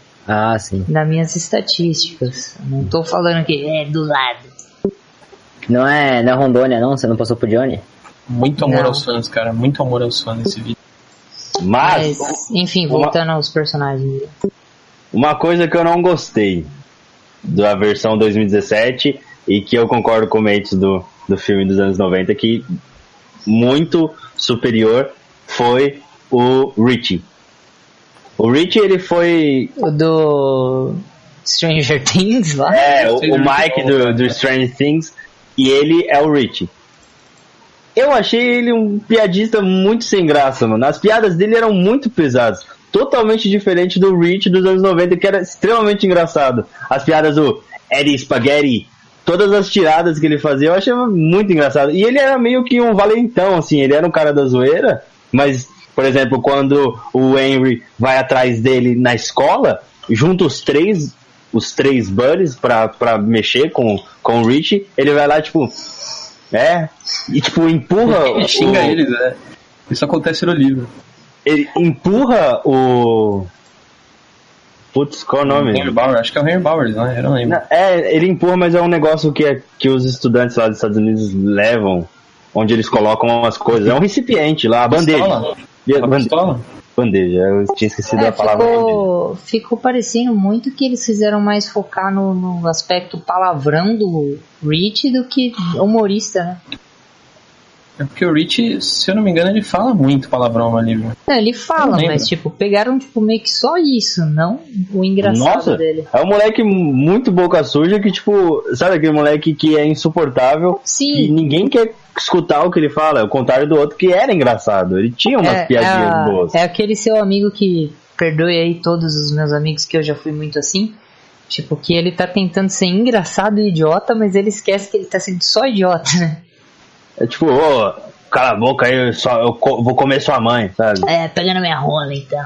sim. Nas minhas estatísticas. Não tô falando que é do lado. Não é Rondônia, não? Você não passou por Johnny? Muito amor aos fãs, cara. Muito amor aos fãs nesse vídeo. Mas enfim, voltando aos personagens. Uma coisa que eu não gostei da versão 2017 e que eu concordo com o Mates do filme dos anos 90, que muito superior foi o Richie. O Richie, ele foi... O do Stranger Things lá? O Mike do Stranger Things, e ele é o Richie. Eu achei ele um piadista muito sem graça, mano. As piadas dele eram muito pesadas. Totalmente diferente do Rich dos anos 90, que era extremamente engraçado. As piadas do Eddie Spaghetti, todas as tiradas que ele fazia, eu achava muito engraçado. E ele era meio que um valentão, assim, ele era um cara da zoeira, mas Por exemplo, quando o Henry vai atrás dele na escola, junta os três buddies pra mexer com o Rich, ele vai lá, tipo... e tipo, empurra... Ele xinga eles, Isso acontece no livro. Ele empurra o... Putz, qual é o nome? Henry Bowers, acho que é o Henry Bowers, né? Eu não lembro. Ele empurra, mas é um negócio que os estudantes lá dos Estados Unidos levam, onde eles colocam as coisas. É um recipiente lá, a bandeja. Bandeja, eu tinha esquecido a palavra. Ficou parecendo muito que eles fizeram mais focar no aspecto palavrão do Rich do que humorista, né? É porque o Rich, se eu não me engano, ele fala muito palavrão no livro. Não, ele fala, mas tipo, pegaram tipo, meio que só isso, não o engraçado dele. É um moleque muito boca suja que, tipo, sabe aquele moleque que é insuportável? Sim. E ninguém quer escutar o que ele fala, ao contrário do outro que era engraçado. Ele tinha umas piadinhas boas. É aquele seu amigo que, perdoe aí todos os meus amigos que eu já fui muito assim, tipo, que ele tá tentando ser engraçado e idiota, mas ele esquece que ele tá sendo só idiota, né? É tipo, cala a boca aí, eu vou comer sua mãe, sabe? Pegando minha rola, então.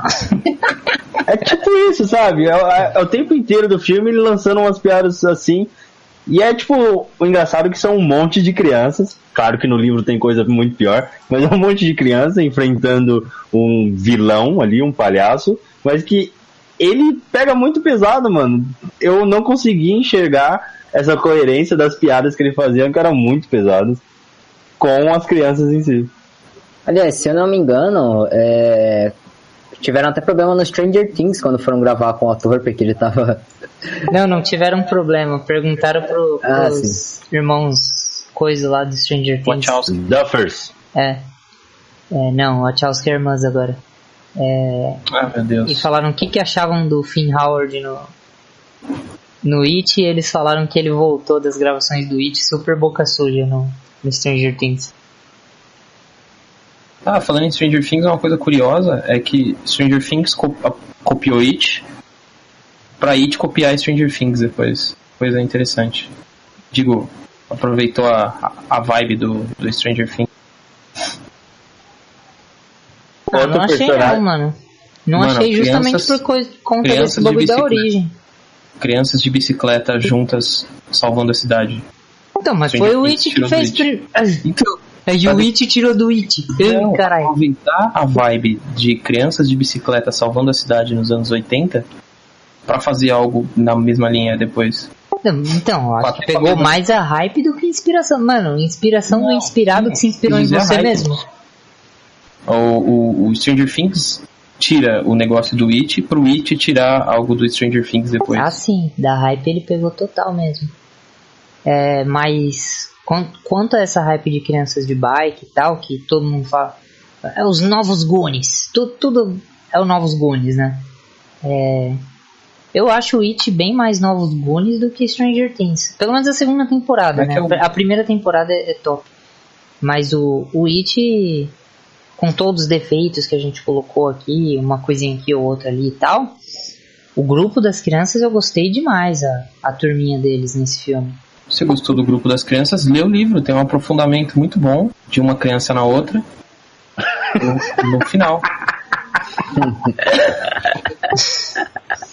É tipo isso, sabe? É o tempo inteiro do filme ele lançando umas piadas assim. E é tipo, o engraçado é que são um monte de crianças. Claro que no livro tem coisa muito pior, mas é um monte de crianças enfrentando um vilão ali, um palhaço. Mas que ele pega muito pesado, mano. Eu não consegui enxergar essa coerência das piadas que ele fazia, que eram muito pesadas, com as crianças em si. Aliás, se eu não me engano, tiveram até problema no Stranger Things quando foram gravar com o ator, porque ele tava... Não tiveram problema. Perguntaram pros irmãos coisa lá do Stranger Things. Wachowski. Duffers. Não, Wachowski é irmãs agora. Meu Deus. E falaram o que achavam do Finn Howard no It, e eles falaram que ele voltou das gravações do It super boca suja no Stranger Things. Falando em Stranger Things, uma coisa curiosa é que Stranger Things copiou It pra It copiar Stranger Things depois. Coisa interessante. Digo, aproveitou a vibe do Stranger Things. Não achei não, mano. Não achei justamente por conta desse bagulho da origem. Crianças de bicicleta juntas salvando a cidade. Então, mas Stranger foi o It que fez... Então, e o It tirou do It. Caralho. Aproveitar a vibe de crianças de bicicleta salvando a cidade nos anos 80 pra fazer algo na mesma linha depois. Então, acho que pegou mais a hype do que inspiração. Mano, inspiração do inspirado que se inspirou em você mesmo. O Stranger Things tira o negócio do It pro It tirar algo do Stranger Things depois. Sim, da hype ele pegou total mesmo. Mas quanto a essa hype de crianças de bike e tal, que todo mundo fala, é os novos Goonies, tudo é o novos Goonies, né? Eu acho o It bem mais novos Goonies do que Stranger Things, pelo menos a segunda temporada, né? A primeira temporada é top, mas o It, com todos os defeitos que a gente colocou aqui, uma coisinha aqui ou outra ali e tal, o grupo das crianças eu gostei demais, a turminha deles nesse filme. Você gostou do grupo das crianças? Lê o livro, tem um aprofundamento muito bom de uma criança na outra no final.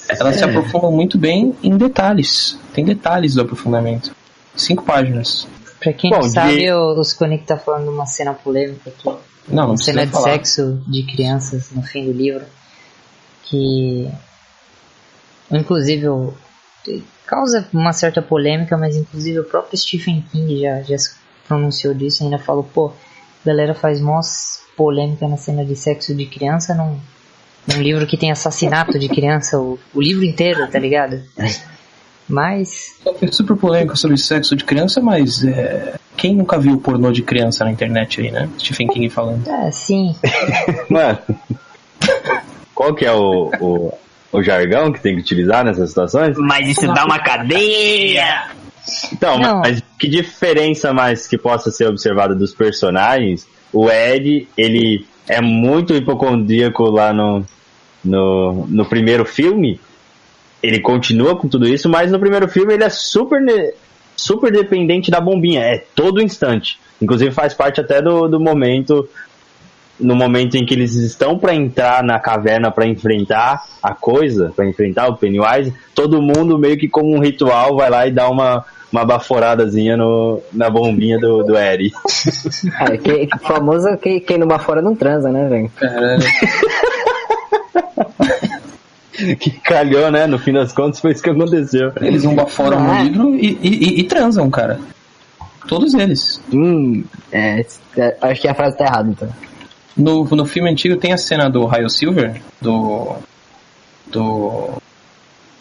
Elas se aprofundam muito bem em detalhes. Tem detalhes do aprofundamento. 5 páginas. Pra quem não sabe, o Sonic tá falando de uma cena polêmica aqui. Não uma cena de sexo de crianças no fim do livro. Que inclusive causa uma certa polêmica, mas inclusive o próprio Stephen King já se pronunciou disso e ainda falou, a galera faz mó polêmica na cena de sexo de criança num livro que tem assassinato de criança, o livro inteiro, tá ligado? Mas... É super polêmica sobre sexo de criança, mas quem nunca viu pornô de criança na internet aí, né? Stephen King falando. Sim. Mano, qual que é o jargão que tem que utilizar nessas situações? Mas isso dá uma cadeia! Então, mas que diferença mais que possa ser observada dos personagens? O Ed, ele é muito hipocondríaco lá no primeiro filme. Ele continua com tudo isso, mas no primeiro filme ele é super dependente da bombinha. É todo instante. Inclusive faz parte até do momento no momento em que eles estão pra entrar na caverna pra enfrentar a coisa, pra enfrentar o Pennywise, todo mundo meio que como um ritual vai lá e dá uma baforadazinha na bombinha do Eddie. Famoso quem não bafora não transa, né, velho? Caralho. Que calhou, né? No fim das contas foi isso que aconteceu. Eles não baforam no livro e transam, cara. Todos eles. Acho que a frase tá errada, então. No filme antigo tem a cena do Raio Silver, do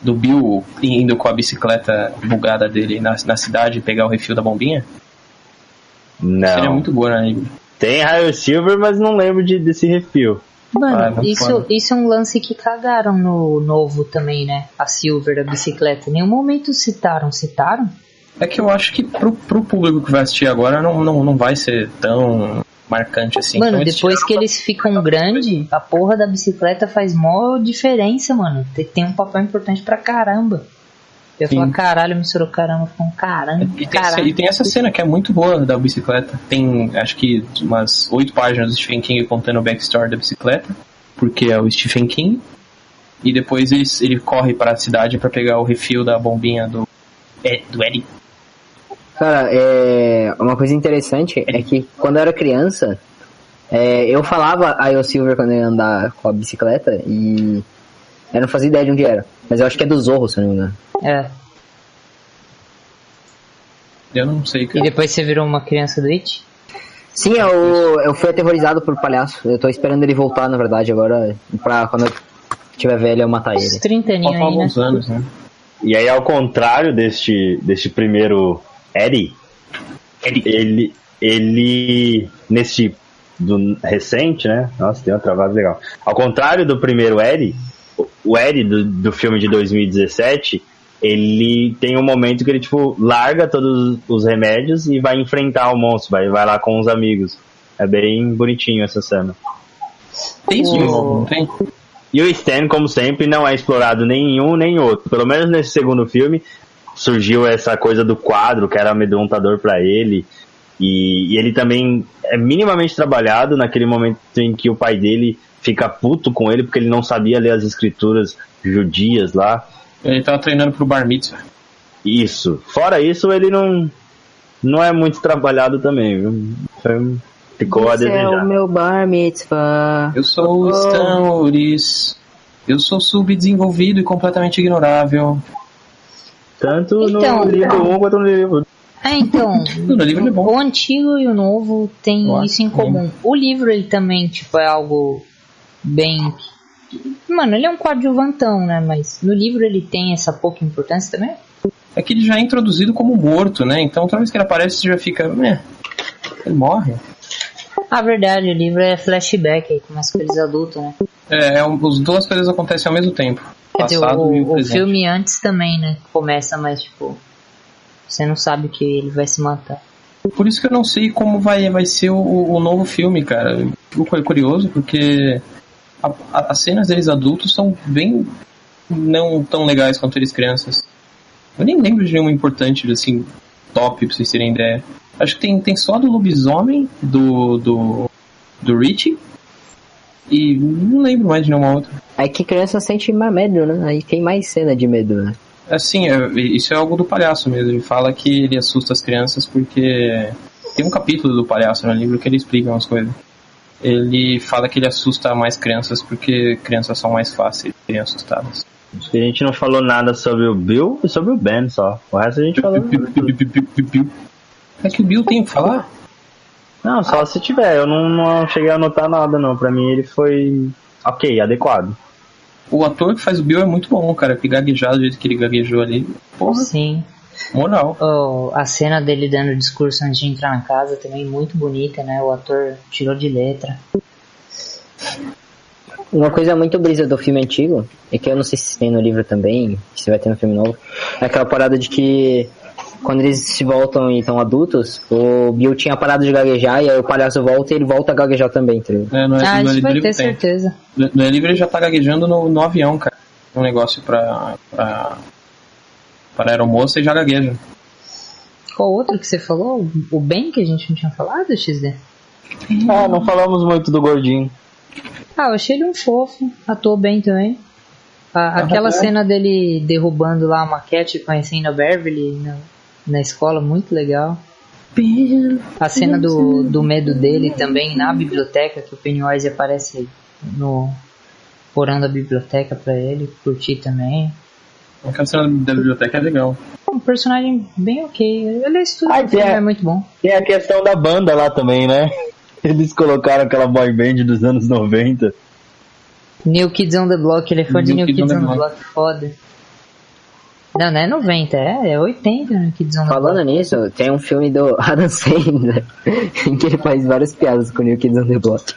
Bill indo com a bicicleta bugada dele na cidade pegar o refil da bombinha. Não. Seria muito boa, né? Tem Raio Silver, mas não lembro desse refil. Mano, isso é um lance que cagaram no novo também, né? A Silver, a bicicleta. Em nenhum momento citaram? É que eu acho que pro público que vai assistir agora não vai ser tão marcante assim. Mano, então, depois que eles ficam grandes, a porra da bicicleta faz mó diferença, mano. Tem um papel importante pra caramba. Eu ia falar caralho, misturou caramba com caramba. E tem essa cena que é muito boa da bicicleta. Tem, acho que, umas 8 páginas do Stephen King contando o backstory da bicicleta, porque é o Stephen King. E depois ele corre para a cidade para pegar o refil da bombinha do Eddie. Cara, uma coisa interessante é que quando eu era criança, eu falava I.O. Silver quando eu ia andar com a bicicleta e eu não fazia ideia de onde era. Mas eu acho que é do Zorro, se não me engano. Eu não sei, cara. E depois você virou uma criança do It? Sim, eu fui aterrorizado por palhaço. Eu tô esperando ele voltar, na verdade, agora, pra quando eu tiver velho eu matar ele. Uns 30 aninhos aí, né? Alguns anos, né? E aí, ao contrário deste primeiro Eddie, ele nesse do recente, né? Nossa, tem uma travada legal. Ao contrário do primeiro Eddie, o Eddie do filme de 2017, ele tem um momento que ele, tipo, larga todos os remédios e vai enfrentar o monstro, vai lá com os amigos. É bem bonitinho essa cena. Tem isso de novo, não tem? E o Stan, como sempre, não é explorado nem um nem outro. Pelo menos nesse segundo filme, surgiu essa coisa do quadro, que era amedrontador pra ele. E ele também é minimamente trabalhado naquele momento em que o pai dele fica puto com ele, porque ele não sabia ler as escrituras judias lá. Ele tava treinando pro Bar Mitzvah. Isso. Fora isso, ele não é muito trabalhado também, viu? Ficou a desejar. É o meu Bar Mitzvah. Eu sou o Stan Uris. Eu sou subdesenvolvido e completamente ignorável. Tanto Então, no livro 1 quanto no livro. Então, No livro é bom. o antigo e o novo tem isso em comum. O livro, ele também, tipo, é algo bem... Mano, ele é um coadjuvantão, né? Mas no livro ele tem essa pouca importância também? É que ele já é introduzido como morto, né? Então toda vez que ele aparece, você já fica... ele morre. Ah, verdade, o livro é flashback, aí começa com eles adultos, né? As duas coisas acontecem ao mesmo tempo. Quer dizer, Passado e o o presente. filme antes também, né? Começa, mas tipo... Você não sabe que ele vai se matar. Por isso que eu não sei como vai ser o novo filme, cara. Eu fico curioso, porque as cenas deles adultos são bem não tão legais quanto eles crianças. Eu nem lembro de nenhuma importante, assim, top, pra vocês terem ideia. Acho que tem só do lobisomem, do Richie, e não lembro mais de nenhuma outra. Aí que criança sente mais medo, né? Aí tem mais cena de medo, né? Assim, isso é algo do palhaço mesmo. Ele fala que ele assusta as crianças porque... Tem um capítulo do palhaço no livro que ele explica umas coisas. Ele fala que ele assusta mais crianças porque crianças são mais fáceis de serem assustadas. Acho que a gente não falou nada sobre o Bill e sobre o Ben só. O resto a gente falou. É que o Bill tem que falar? Não, só se tiver. Eu não cheguei a anotar nada, não. Pra mim ele foi ok, adequado. O ator que faz o Bill é muito bom, cara. Que gaguejado do jeito que ele gaguejou ali. Porra, Sim. moral. A cena dele dando o discurso antes de entrar na casa também muito bonita, né? O ator tirou de letra. Uma coisa muito brisa do filme antigo, é que eu não sei se tem no livro também, se vai ter no filme novo, é aquela parada de que quando eles se voltam e estão adultos, o Bill tinha parado de gaguejar e aí o palhaço volta e ele volta a gaguejar também, tá ligado? No Isso livro vai ter tem. certeza. No livro ele já tá gaguejando no avião, cara. Um negócio pra aeromoça e já gagueja. Qual outro que você falou? O Ben que a gente não tinha falado, XD? Ah, não falamos muito do gordinho. Ah, eu achei ele um fofo, atuou bem também. Aquela cena dele derrubando lá a maquete, conhecendo a Beverly na escola, muito legal. A cena do medo dele também na biblioteca, que o Pennywise aparece orando a biblioteca pra ele, curti também. A cena da biblioteca é legal. Um personagem bem ok. Ele é muito bom. Tem a questão da banda lá também, né? Eles colocaram aquela boy band dos anos 90. New Kids on the Block, ele é fã de New Kids on the Block, foda. Não é 90, é 80 New Kids on the Block. Falando nisso, tem um filme do Adam Sandler em que ele faz várias piadas com New Kids on the Block.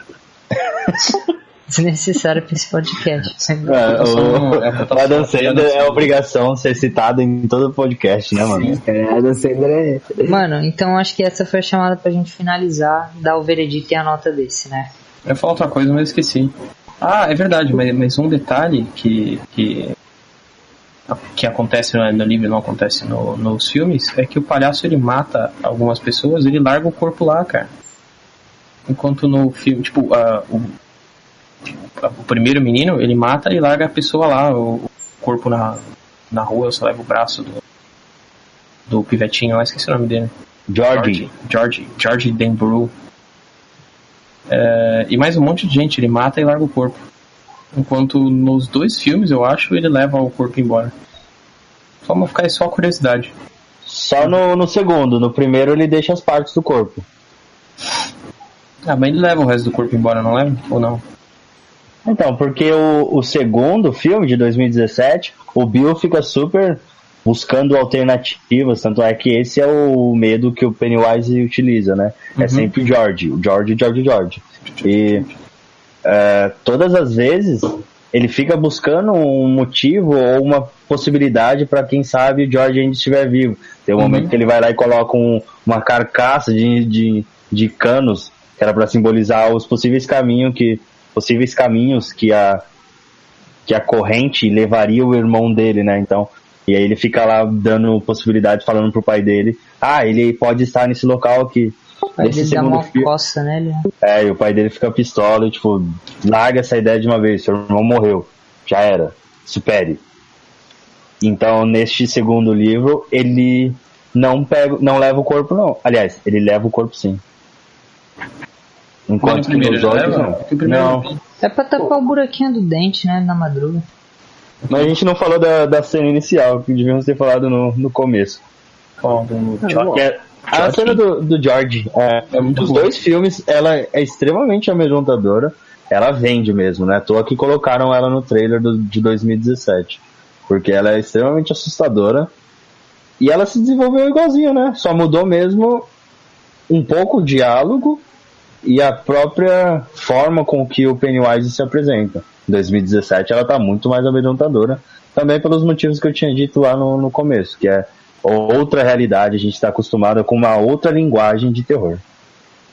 Desnecessário pra esse podcast. O Adam Sandler é obrigação ser citado em todo podcast, né, mano? Sim, Adam Sandler é... Mano, então acho que essa foi a chamada pra gente finalizar, dar o veredito e a nota desse, né? Eu ia falar outra coisa, mas esqueci. Ah, é verdade, mas um detalhe que acontece no livro e não acontece nos filmes é que o palhaço, ele mata algumas pessoas, ele larga o corpo lá, cara. Enquanto no filme, tipo, o primeiro menino, ele mata e larga a pessoa lá, o corpo na rua, só leva o braço do pivetinho lá, esqueci o nome dele. George Denbrough. E mais um monte de gente, ele mata e larga o corpo. Enquanto nos dois filmes, eu acho, ele leva o corpo embora. Só pra ficar só curiosidade. Só no segundo, no primeiro ele deixa as partes do corpo. Ah, mas ele leva o resto do corpo embora, não leva? Ou não? Então, porque o segundo filme de 2017, o Bill fica super buscando alternativas, tanto é que esse é o medo que o Pennywise utiliza, né? É sempre o George. E todas as vezes ele fica buscando um motivo ou uma possibilidade para quem sabe o George ainda estiver vivo. Tem um momento que ele vai lá e coloca uma carcaça de canos, que era para simbolizar os possíveis caminhos que a corrente levaria o irmão dele, né? Então, e aí ele fica lá dando possibilidade, falando pro pai dele, ele pode estar nesse local aqui. Ele dá uma coça nele. E o pai dele fica pistola e tipo, larga essa ideia de uma vez, seu irmão morreu, já era, supere. Então, neste segundo livro, ele não leva o corpo, não. Aliás, ele leva o corpo, sim. Enquanto que nos outros, não. É pra tapar o buraquinho do dente, né, na madruga. Mas a gente não falou da cena inicial, que devíamos ter falado no começo. A cena do George, dos dois filmes, ela é extremamente amedrontadora. Ela vende mesmo, né? À toa que colocaram ela no trailer de 2017. Porque ela é extremamente assustadora. E ela se desenvolveu igualzinho, né? Só mudou mesmo um pouco o diálogo e a própria forma com que o Pennywise se apresenta. Em 2017 ela tá muito mais amedrontadora, também pelos motivos que eu tinha dito lá no começo, que é outra realidade, a gente está acostumado com uma outra linguagem de terror.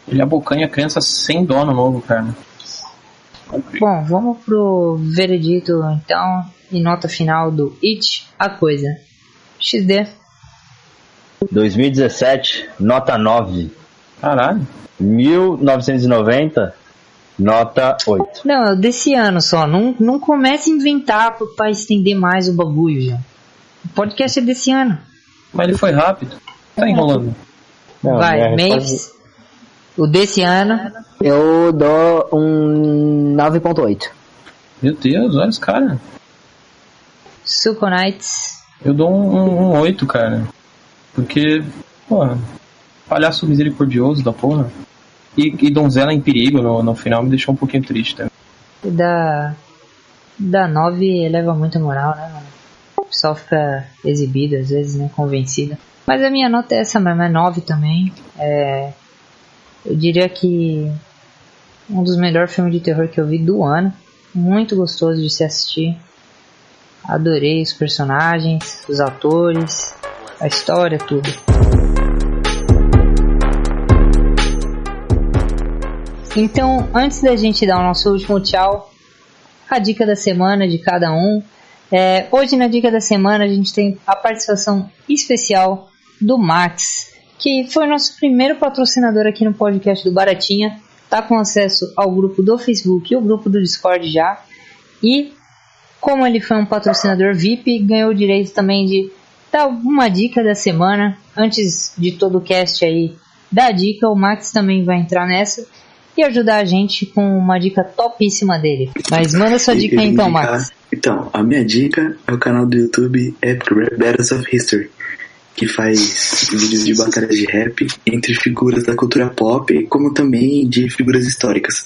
Ele abocanha a criança sem dó no novo, cara. Bom, vamos pro veredito então, e nota final do It, a Coisa. XD. 2017, nota 9. Caralho. 1990, nota 8. Não, é desse ano só. Não comece a inventar pra estender mais o bagulho já. O podcast é desse ano. Mas ele foi rápido. Tá enrolando. Não, vai, Maves. O desse ano. Eu dou um 9.8. Meu Deus, olha os caras. Suco Nights. Eu dou um 8, cara. Porque, porra, palhaço misericordioso da porra. E Donzela em Perigo no final me deixou um pouquinho triste também. Da 9 eleva muito a moral, né, mano? O pessoal fica exibido às vezes, né, convencido. Mas a minha nota é essa mesmo, é 9 também. Eu diria que um dos melhores filmes de terror que eu vi do ano. Muito gostoso de se assistir. Adorei os personagens, os atores, a história, tudo. Então, antes da gente dar o nosso último tchau, a dica da semana de cada um. Hoje na dica da semana a gente tem a participação especial do Max, que foi o nosso primeiro patrocinador aqui no podcast do Baratinha. tá com acesso ao grupo do Facebook e o grupo do Discord já. E como ele foi um patrocinador VIP, ganhou o direito também de dar uma dica da semana. Antes de todo o cast aí da dica, o Max também vai entrar nessa e ajudar a gente com uma dica topíssima dele. Mas manda sua dica aí então, Max. Então, a minha dica é o canal do YouTube Epic Rap Battles of History, que faz vídeos de batalhas de rap entre figuras da cultura pop, como também de figuras históricas,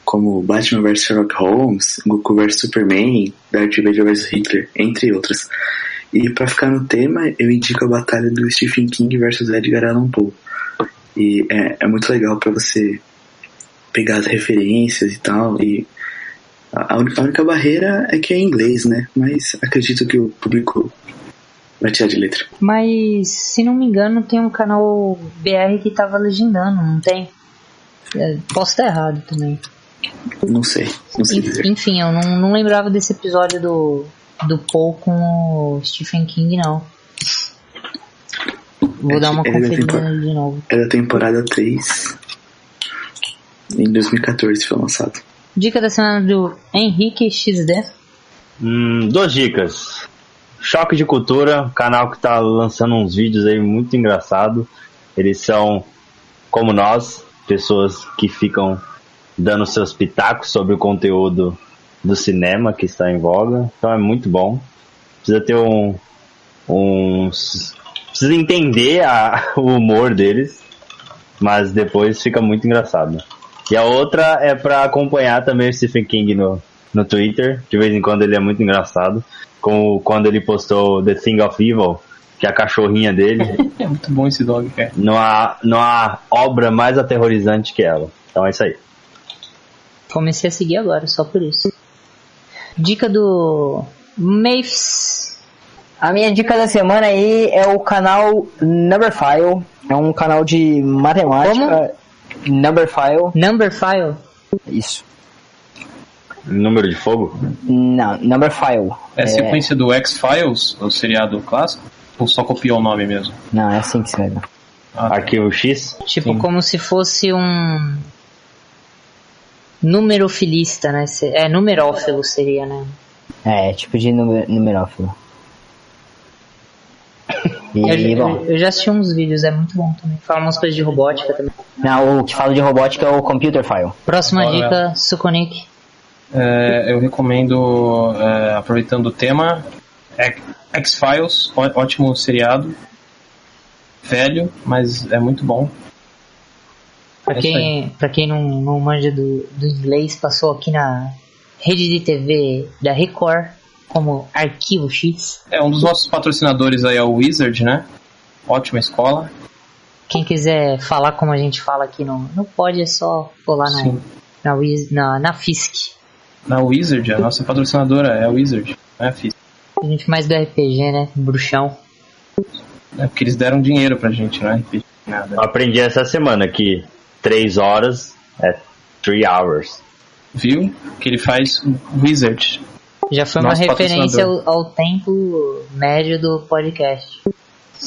como Batman vs Sherlock Holmes, Goku vs Superman, Darth Vader vs Hitler, entre outras. E pra ficar no tema, eu indico a batalha do Stephen King versus Edgar Allan Poe. E é muito legal pra você pegar as referências e tal. E a única barreira é que é em inglês, né? Mas acredito que o público vai tirar de letra. Mas, se não me engano, tem um canal BR que tava legendando, não tem? Posso estar errado também. Não sei dizer. Enfim, eu não lembrava desse episódio do Paul com o Stephen King, não. Vou dar uma conferida de novo. É da temporada 3. Em 2014 foi lançado. Dica da semana do Henrique XD. 2 dicas. Choque de Cultura, canal que tá lançando uns vídeos aí muito engraçados. Eles são, como nós, pessoas que ficam dando seus pitacos sobre o conteúdo do cinema que está em voga. Então é muito bom. Precisa ter precisa entender o humor deles, mas depois fica muito engraçado. E a outra é pra acompanhar também o Stephen King no Twitter. De vez em quando ele é muito engraçado. Como quando ele postou The Thing of Evil, que é a cachorrinha dele. É muito bom esse dog, cara. Não há obra mais aterrorizante que ela. Então é isso aí. Comecei a seguir agora, só por isso. Dica do Maves. A minha dica da semana aí é o canal Numberphile. É um canal de matemática. Como? Numberphile? Isso. Número de fogo? Não, Numberphile. É a sequência do X-Files, o seriado clássico? Ou só copiou o nome mesmo? Não, é assim que se leva. Arquivo X? Tipo, Sim. como se fosse um numerofilista, né? Numerófilo seria, né? É, tipo de numerófilo. E, bom, Eu já assisti uns vídeos, é muito bom também. Fala umas coisas de robótica também. não, o que fala de robótica é o Computerphile. Próxima Bora. dica, Sukonik. Eu recomendo, aproveitando o tema, X-Files, ótimo seriado. Velho, mas é muito bom. Pra quem não manja do inglês, passou aqui na rede de TV da Record como Arquivo X. Um dos nossos patrocinadores aí é o Wizard, né? Ótima escola. Quem quiser falar como a gente fala aqui no Pod, é só colar na FISC. Na Wizard, a nossa patrocinadora é a Wizard, não é a FISC. A gente mais do RPG, né? Bruxão. É porque eles deram dinheiro pra gente, não é RPG, nada. Eu aprendi essa semana que 3 horas é 3 hours. Viu? Que ele faz Wizard. Já foi uma Nosso referência patrocinador. ao tempo médio do podcast.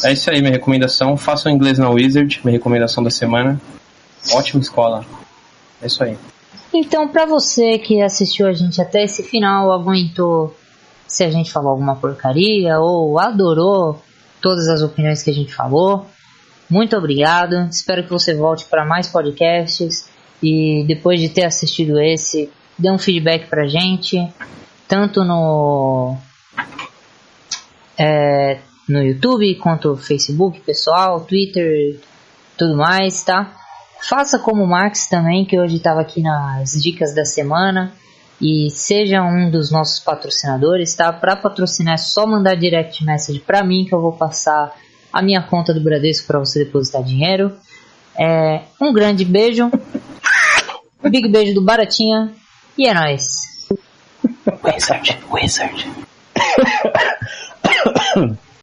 É isso aí, minha recomendação. Façam inglês na Wizard, minha recomendação da semana. Ótima escola. É isso aí. Então, pra você que assistiu a gente até esse final, aguentou se a gente falou alguma porcaria ou adorou todas as opiniões que a gente falou, muito obrigado. Espero que você volte para mais podcasts e depois de ter assistido esse, dê um feedback pra gente, tanto no YouTube quanto Facebook, pessoal, Twitter, tudo mais, tá? Faça como o Max também, que hoje estava aqui nas dicas da semana, e seja um dos nossos patrocinadores, tá? Para patrocinar é só mandar direct message para mim, que eu vou passar a minha conta do Bradesco para você depositar dinheiro. Um grande beijo, big beijo do Baratinha, e é nóis. Wizard.